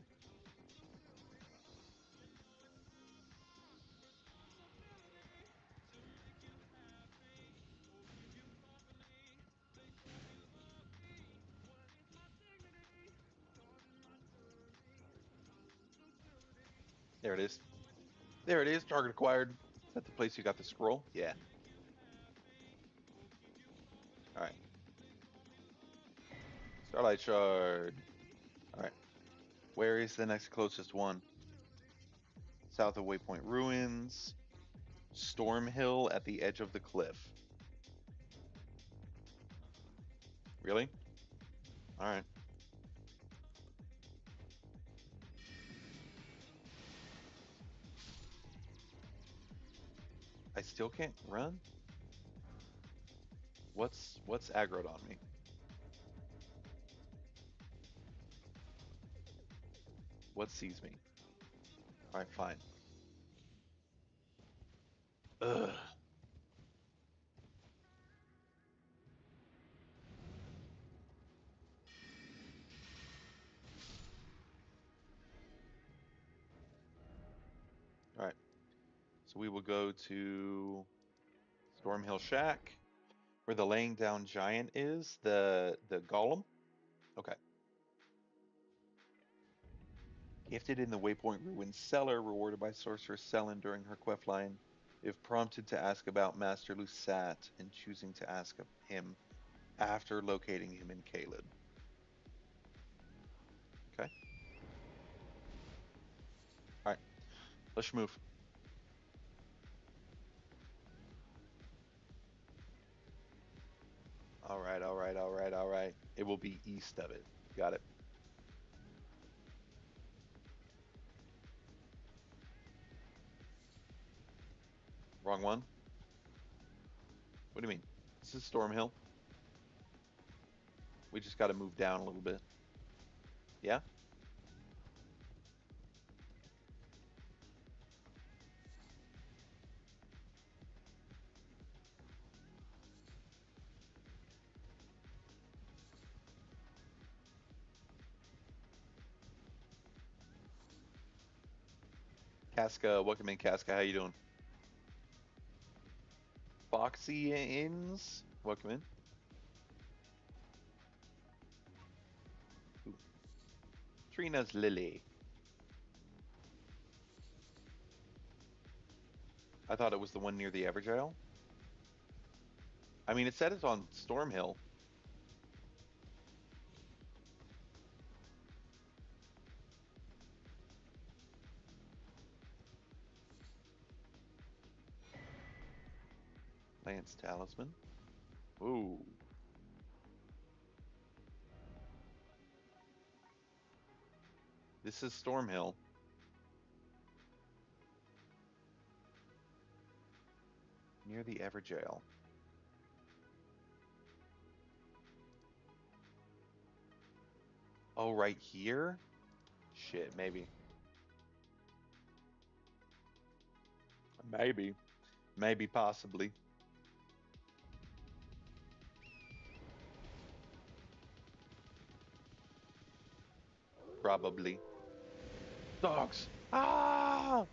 There it is. There it is. Target acquired. Is that the place you got the scroll? Yeah. All right. Starlight Shard. All right. Where is the next closest one? South of Waypoint Ruins. Storm Hill at the edge of the cliff. Really? All right. I still can't run? What's aggroed on me? What sees me? All right, fine. Ugh. All right. So we will go to Stormhill Shack, where the laying down giant is, the golem. Okay. Gifted in the Waypoint Ruins cellar, rewarded by Sorceress Selin during her quest line, if prompted to ask about Master Lusat and choosing to ask of him after locating him in Caleb. Okay. All right. Let's move. All right. All right. All right. All right. It will be east of it. Got it. Wrong one. What do you mean? This is Stormhill. We just got to move down a little bit. Yeah. Casca, welcome in, Casca. How you doing? Foxy Inns, welcome in. Ooh. Trina's Lily. I thought it was the one near the Evergaol. I mean, it said it's on Stormhill. Lance Talisman. Ooh. This is Stormhill. Near the Evergaol. Oh, right here? Shit, maybe. Maybe. Maybe, possibly. Probably. Dogs! Ah!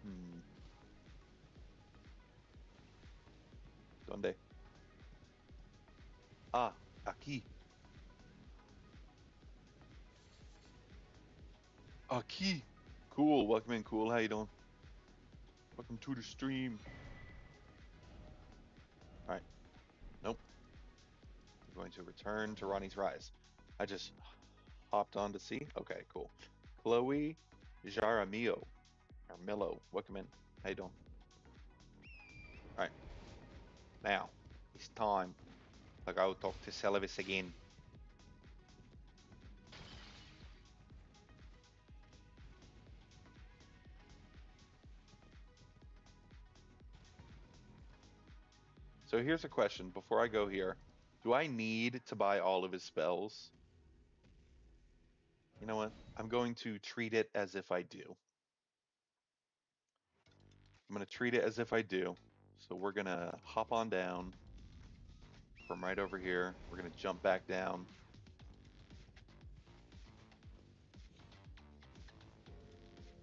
Hmm. ¿Dónde? Ah, aquí. Key. Cool. Welcome in, cool. How you doing? Welcome to the stream. All right. Nope. I'm going to return to Ronnie's Rise. I just hopped on to see. Okay, cool. Chloe Jaramillo. Or Millo. Welcome in. How you doing? All right. Now, it's time to go talk to Celivis again. So here's a question before I go here. Do I need to buy all of his spells? You know what? I'm going to treat it as if I do. I'm going to treat it as if I do. So we're going to hop on down from right over here. We're going to jump back down.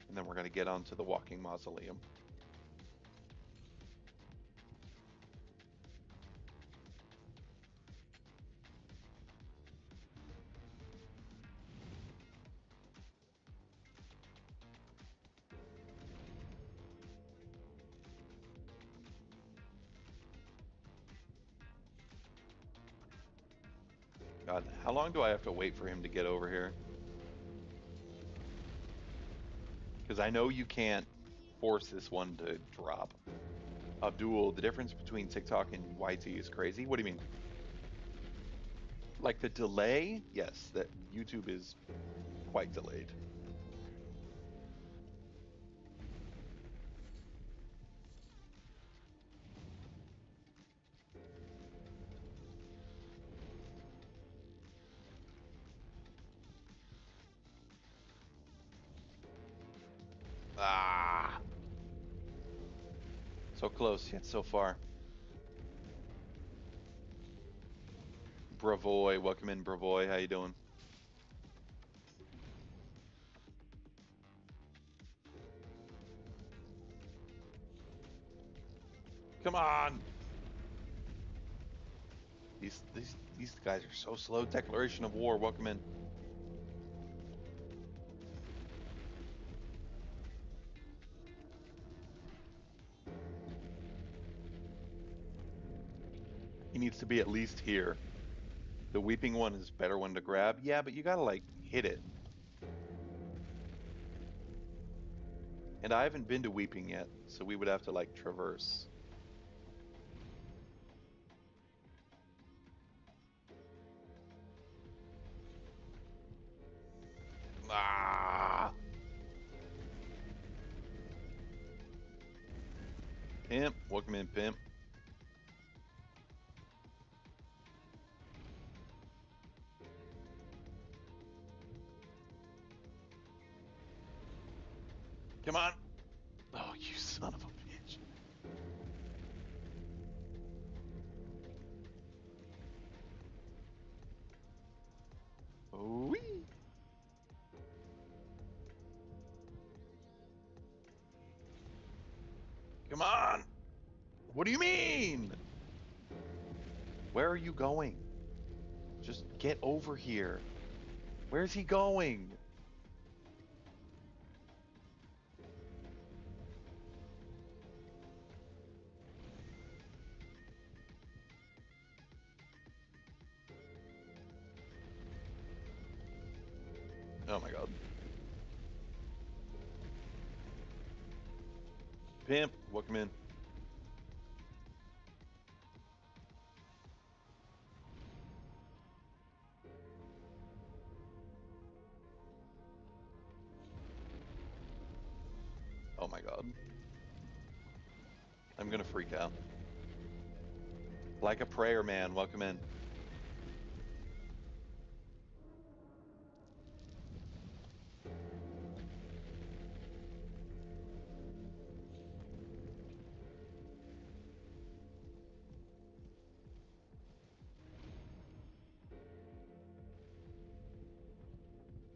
And then we're going to get onto the walking mausoleum. God, how long do I have to wait for him to get over here? Because I know you can't force this one to drop. Abdul, the difference between TikTok and YT is crazy. What do you mean? Like the delay? Yes, that YouTube is quite delayed. Ah, so close yet so far. Bravoy, welcome in, Bravoy. How you doing? Come on. These guys are so slow. Declaration of war. Welcome in. He needs to be at least here. The weeping one is a better one to grab. Yeah, but you gotta like hit it. And I haven't been to weeping yet, so we would have to like traverse. Ah, pimp. Welcome in, pimp. Come on. Oh, you son of a bitch. Wee. Come on. What do you mean? Where are you going? Just get over here. Where's he going? Oh my god. Pimp, welcome in. Oh my god. I'm gonna freak out. Like a prayer man, welcome in.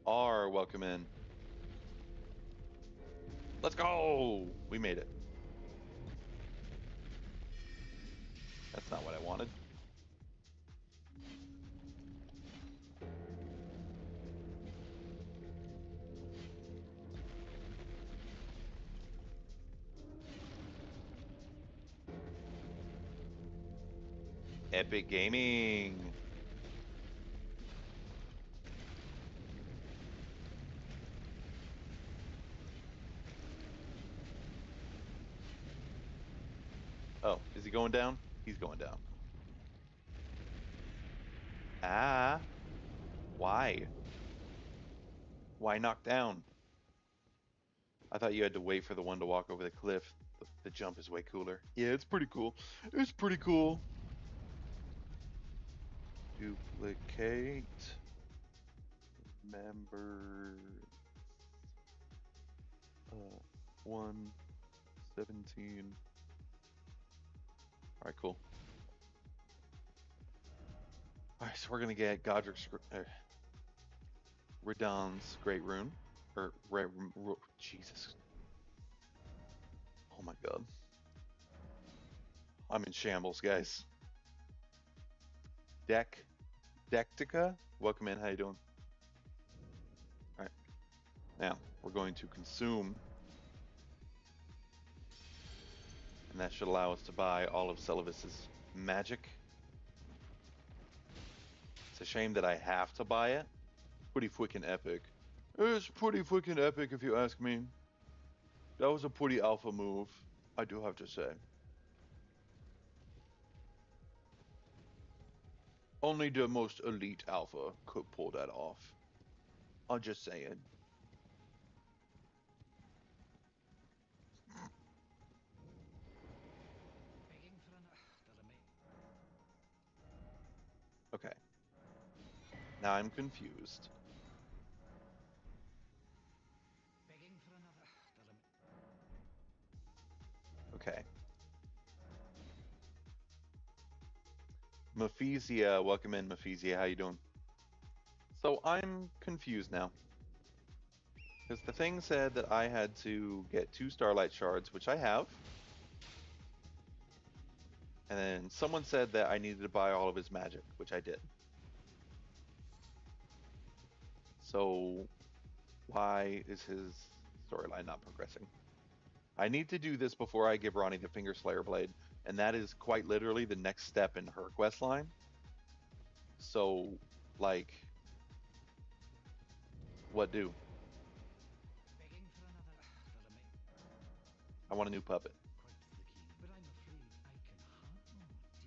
R, welcome in. Let's go! We made it. That's not what I wanted. Epic Gaming. Oh, is he going down? He's going down. Ah, why? Why knock down? I thought you had to wait for the one to walk over the cliff. The jump is way cooler. Yeah, it's pretty cool. It's pretty cool. Duplicate members. 117. All right, cool. All right, so we're gonna get Godric's Radahn's Great Rune, or Jesus. Oh my God, I'm in shambles, guys. Dectica, welcome in. How you doing? All right, now we're going to consume, and that should allow us to buy all of Celavis's magic. It's a shame that I have to buy it. Pretty freaking epic. It's pretty freaking epic, if you ask me. That was a pretty alpha move, I do have to say. Only the most elite alpha could pull that off. I'm just saying. Begging for an Okay, now I'm confused. begging for another. Okay. Mephesia, welcome in, Mephesia. How you doing? So I'm confused now. Because the thing said that I had to get 2 Starlight Shards, which I have. And then someone said that I needed to buy all of his magic, which I did. So why is his storyline not progressing? I need to do this before I give Ronnie the Finger Slayer Blade, and that is quite literally the next step in her quest line. So, like, what do? Begging for another. I want a new puppet. Quite the keen, but I'm afraid I can. Oh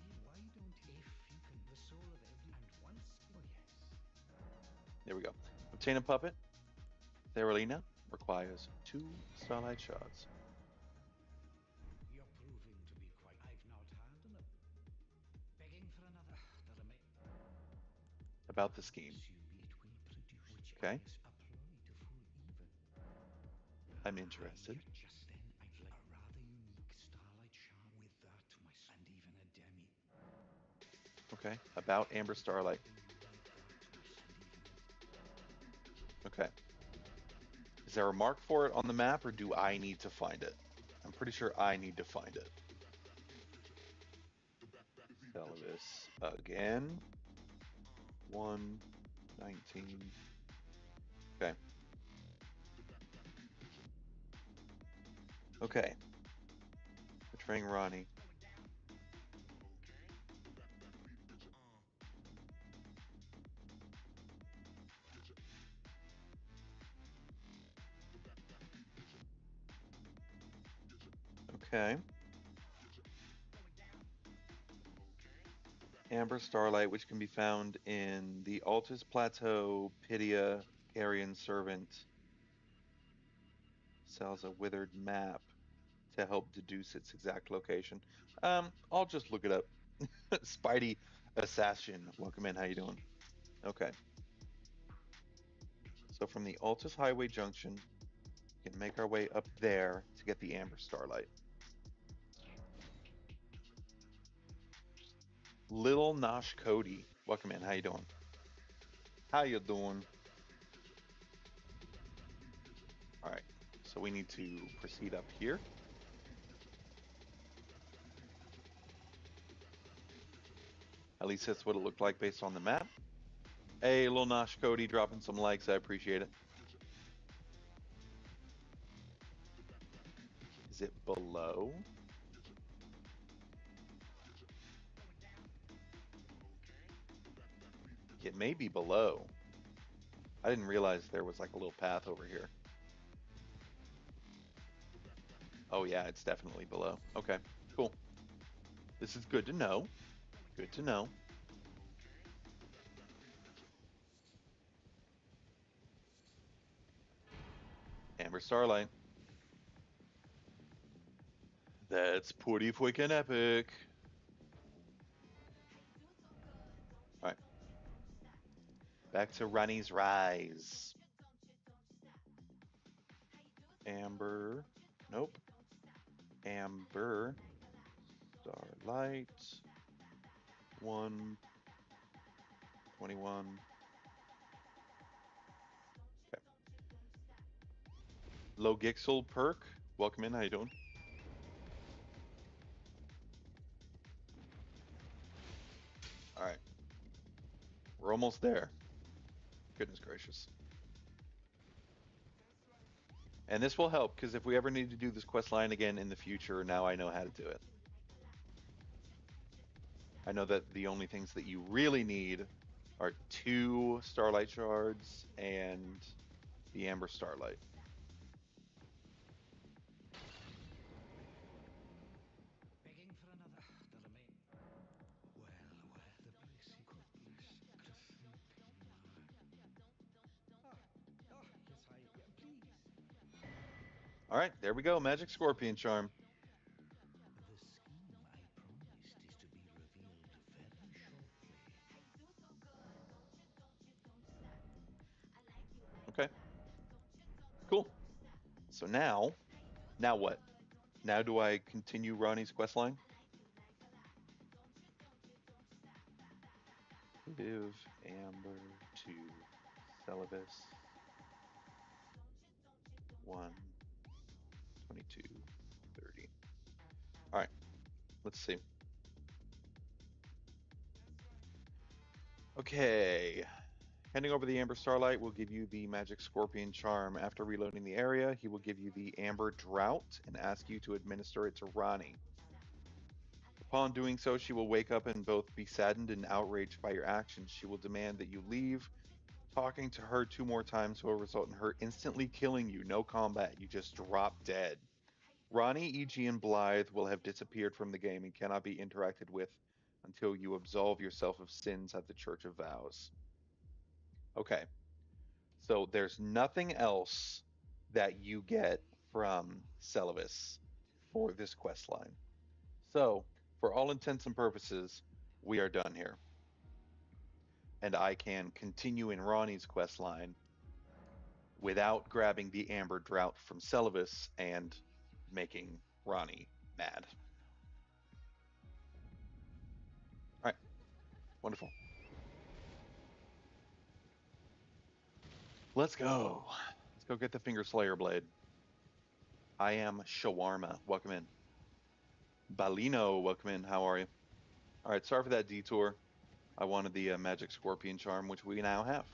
dear, why don't you? If you can, the soul of every and once. Oh yes. There we go. Obtain a puppet. Theralina requires 2 Starlight Shards. You're proving to be quite. I've not had enough. Begging for another. About the scheme. It will produce, which Okay, I apply to full even. I'm interested. Just then, I'd like a rather unique starlight shard with that, my and even a demi. Okay, about Amber Starlight. Like that, my and even Okay. Is there a mark for it on the map, or do I need to find it? I'm pretty sure I need to find it. Celavis again. 119. Okay. Okay. Betraying Ronnie. Okay. Amber Starlight, which can be found in the Altus Plateau, Pydia, Carrion Servant, sells a withered map to help deduce its exact location. I'll just look it up. Spidey Assassin, welcome in. How you doing? Okay. So from the Altus Highway Junction, we can make our way up there to get the Amber Starlight. Little Nosh Cody, welcome in. How you doing? How you doing? All right. So we need to proceed up here. At least that's what it looked like based on the map. Hey, Lil Nosh Cody dropping some likes. I appreciate it. Is it below? it may be below. I didn't realize there was like a little path over here. Oh yeah, it's definitely below. Okay, cool. This is good to know. Good to know. Amber Starlight. That's pretty freaking epic. All right, back to Ronnie's Rise. Amber. Nope. Amber Starlight. 121. Okay. Low Gixel perk. Welcome in. How you doing? All right. We're almost there. Goodness gracious. And this will help because if we ever need to do this quest line again in the future, now I know how to do it. I know that the only things that you really need are 2 Starlight Shards and the Amber Starlight. Begging for another. Well, the blessed cutlass to sleep in. Yes, please. All right, there we go. Magic Scorpion Charm. The scheme I promised is to be revealed very shortly. Okay, cool. So now what? Now do I continue Ronnie's quest line? Give Amber to Celivis 12230. All right, let's see. Okay, handing over the Amber Starlight will give you the Magic Scorpion Charm. After reloading the area, he will give you the Amber Drought and ask you to administer it to Ronnie. Upon doing so, she will wake up and both be saddened and outraged by your actions. She will demand that you leave. Talking to her 2 more times will result in her instantly killing you. No combat. You just drop dead. Ronnie, E.G., and Blythe will have disappeared from the game and cannot be interacted with until you absolve yourself of sins at the Church of Vows. Okay, so there's nothing else that you get from Celivis for this quest line. So, for all intents and purposes, we are done here. And I can continue in Ronnie's quest line without grabbing the Amber Drought from Celivis and making Ronnie mad. All right, wonderful. Let's go. Let's go get the Finger Slayer Blade. I am Shawarma. Welcome in. Balino, welcome in. How are you? All right, sorry for that detour. I wanted the Magic Scorpion Charm, which we now have.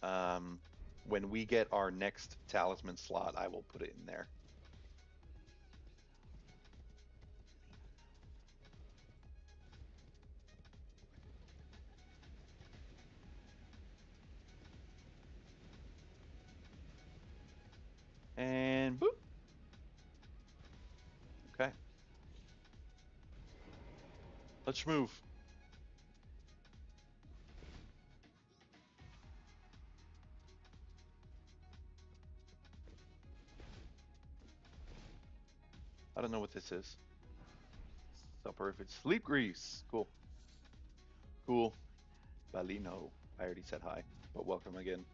Um, when we get our next talisman slot, I will put it in there. And boop. Okay. Let's move. I don't know what this is. Soporific sleep grease. Cool. Cool. Balino. I already said hi, but welcome again.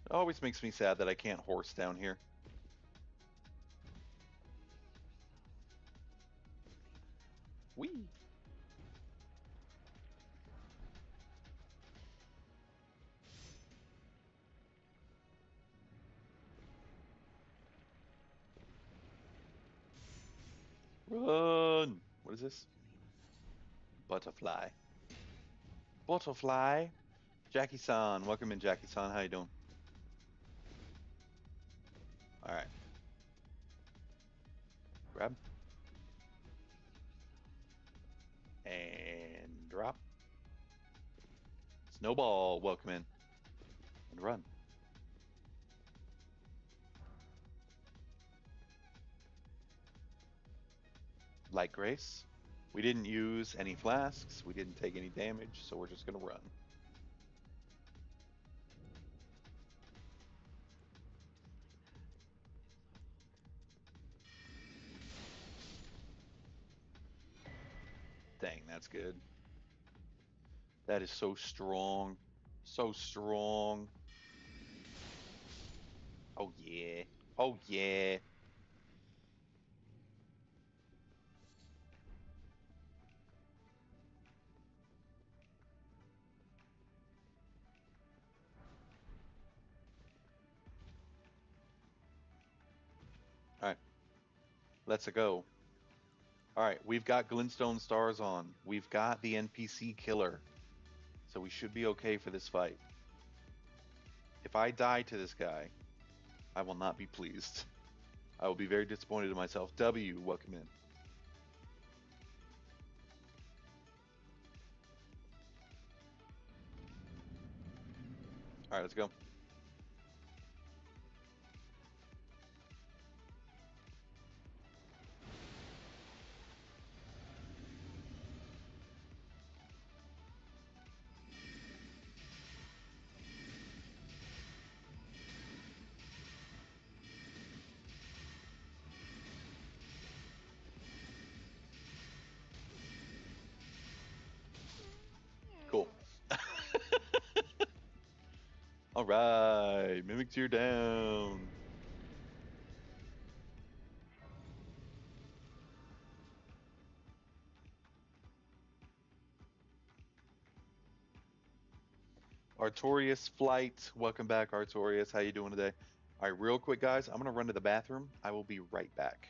It always makes me sad that I can't horse down here. Whee! Run! What is this? Butterfly. Butterfly. Jackie-san. Welcome in, Jackie-san. How you doing? All right. Grab. Snowball, welcome in and run. Light Grace. We didn't use any flasks. We didn't take any damage, so we're just gonna run. Dang, that's good. That is so strong. So strong. Oh yeah. Oh yeah. All right, let's go. All right, we've got glintstone stars on. We've got the NPC killer, so we should be okay for this fight. If I die to this guy, I will not be pleased. I will be very disappointed in myself. W, welcome in. All right, let's go. Cool. All right, mimic tear down. Artorias flight, welcome back, Artorias. How you doing today? All right, real quick, guys. I'm gonna run to the bathroom. I will be right back.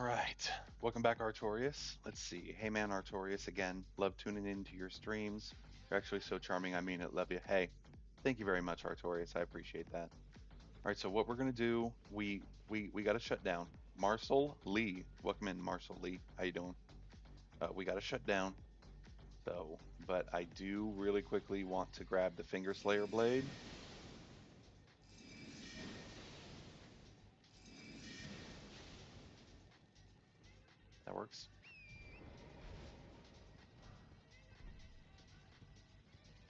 All right. Welcome back, Artorias. Let's see. Hey, man, Artorias again. Love tuning into your streams. You're actually so charming. I mean it. Love you. Hey, thank you very much, Artorias. I appreciate that. All right. So what we're gonna do? We got to shut down. Marcel Lee. Welcome in, Marcel Lee. How you doing? We got to shut down. So, but I do really quickly want to grab the Finger Slayer blade. That works.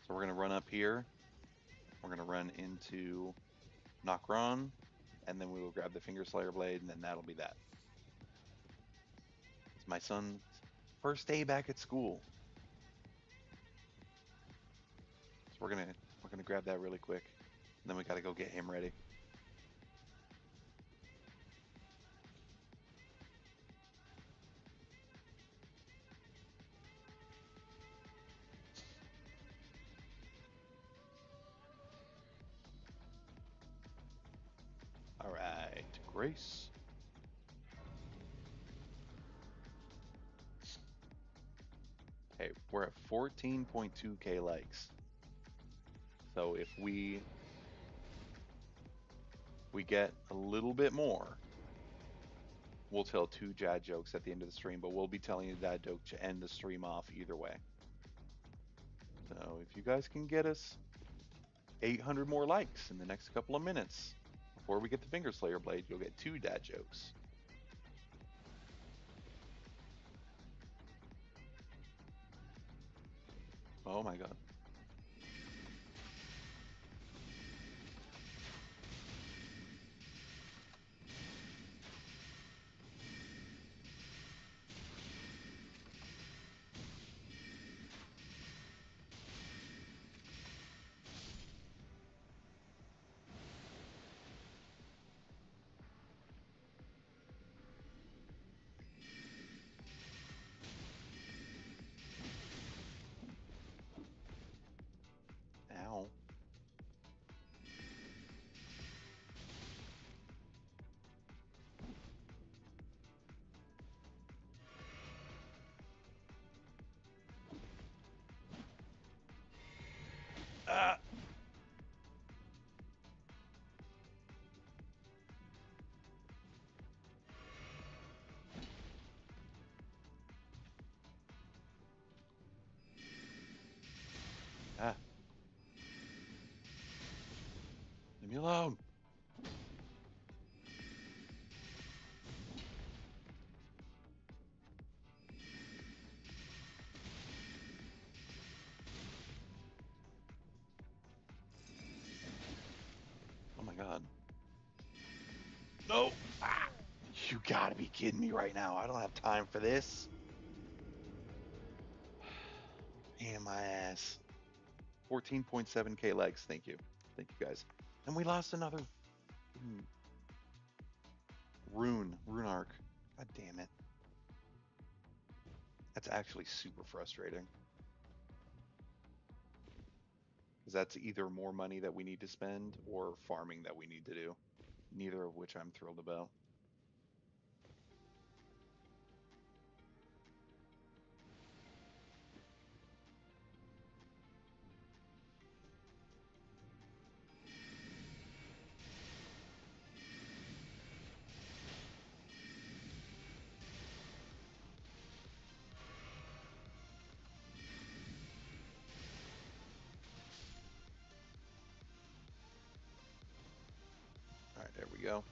So we're gonna run up here. We're gonna run into Nokron, and then we will grab the Finger Slayer blade, and then that'll be that. It's my son's first day back at school, so we're gonna grab that really quick, and then we gotta go get him ready. All right, Grace. Okay, we're at 14.2k likes. So if we get a little bit more, we'll tell two dad jokes at the end of the stream, but we'll be telling you that joke to end the stream off either way. So if you guys can get us 800 more likes in the next couple of minutes before we get the Finger Slayer blade, you'll get two dad jokes. Oh my god. Ow. Ah. Ah. Leave me alone. Oh my god. No. Ah. You gotta be kidding me right now. I don't have time for this. Pain in my ass. 14.7k legs. Thank you. Thank you guys. And we lost another rune arc. God damn it. That's actually super frustrating. Because that's either more money that we need to spend or farming that we need to do. Neither of which I'm thrilled about. All right, there we go.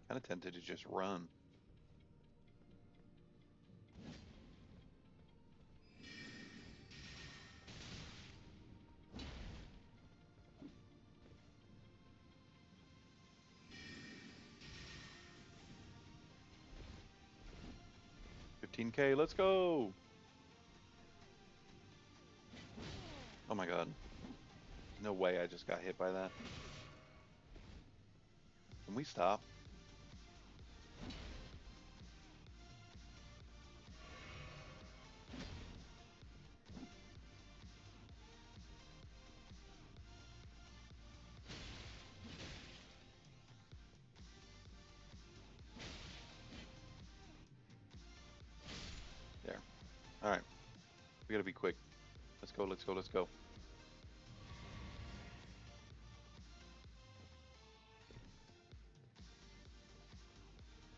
Kind of tempted to just run. $15K, let's go. Oh my god. No way I just got hit by that. Can we stop? There. All right. We gotta be quick. Let's go, let's go, let's go.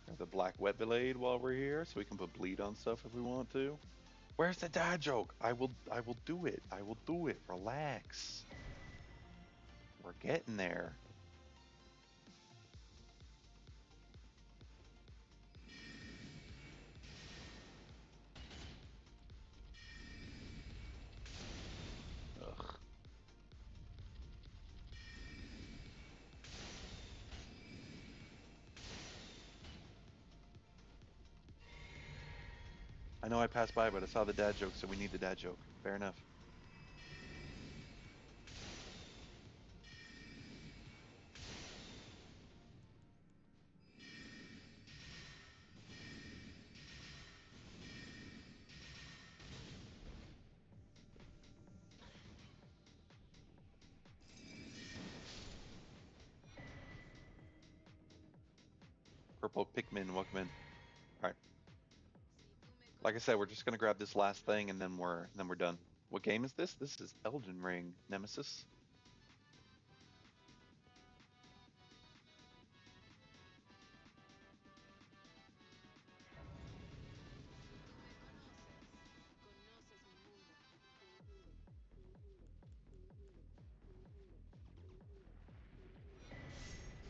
Got the black wet blade while we're here, so we can put bleed on stuff if we want to. Where's the dad joke? I will do it. I will do it. Relax. We're getting there. Ugh. I know I passed by, but I saw the dad joke, so we need the dad joke. Fair enough. Purple Pikmin, welcome in. All right. Like I said, we're just gonna grab this last thing and then we're done. What game is this? This is Elden Ring, Nemesis.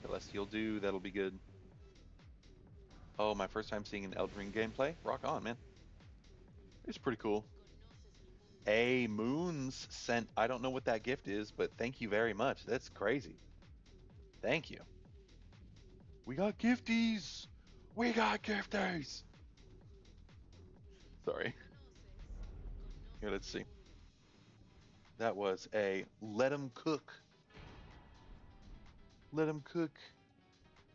Celestial do, that'll be good. Oh, my first time seeing an Elden Ring gameplay? Rock on, man. It's pretty cool. A Moons sent, I don't know what that gift is, but thank you very much. That's crazy. Thank you. We got gifties. We got gifties. Sorry. Here, let's see. That was a let 'em cook. Let 'em cook.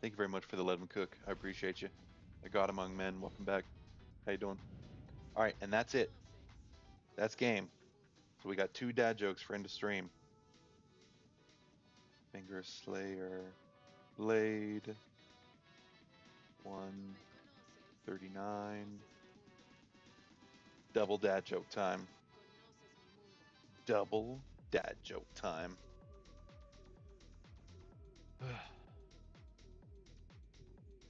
Thank you very much for the let 'em cook. I appreciate you. A God among men. Welcome back. How you doing? All right, and that's it. That's game. So we got two dad jokes for end of stream. Finger Slayer, Blade, 139. Double dad joke time. Double dad joke time.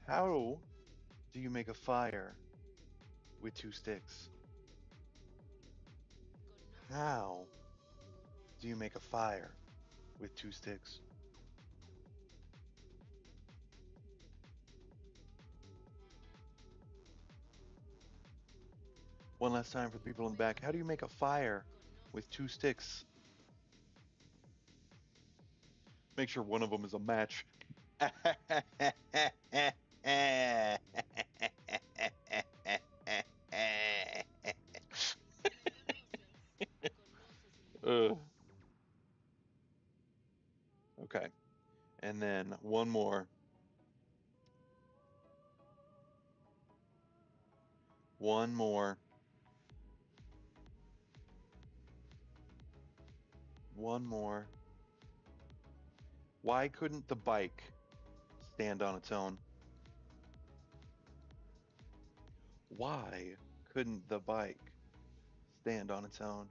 How do you make a fire with two sticks? How do you make a fire with two sticks? One last time for the people in the back. How do you make a fire with two sticks? Make sure one of them is a match. Okay. And then one more. One more. One more. Why couldn't the bike stand on its own? Why couldn't the bike stand on its own?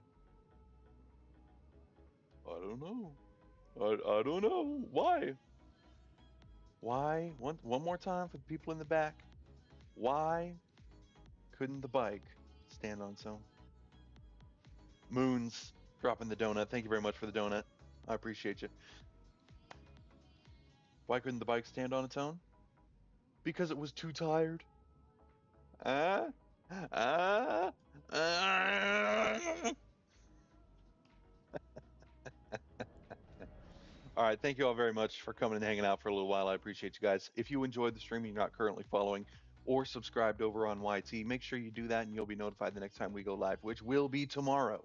I don't know. I don't know. Why? Why? One more time for the people in the back. Why couldn't the bike stand on its own? Moons dropping the donut. Thank you very much for the donut. I appreciate you. Why couldn't the bike stand on its own? Because it was too tired. Ah, ah, ah. All right. Thank you all very much for coming and hanging out for a little while. I appreciate you guys. If you enjoyed the stream and you're not currently following or subscribed over on YT, make sure you do that and you'll be notified the next time we go live, which will be tomorrow.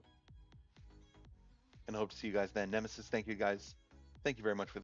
and hope to see you guys then. Nemesis, thank you guys. Thank you very much for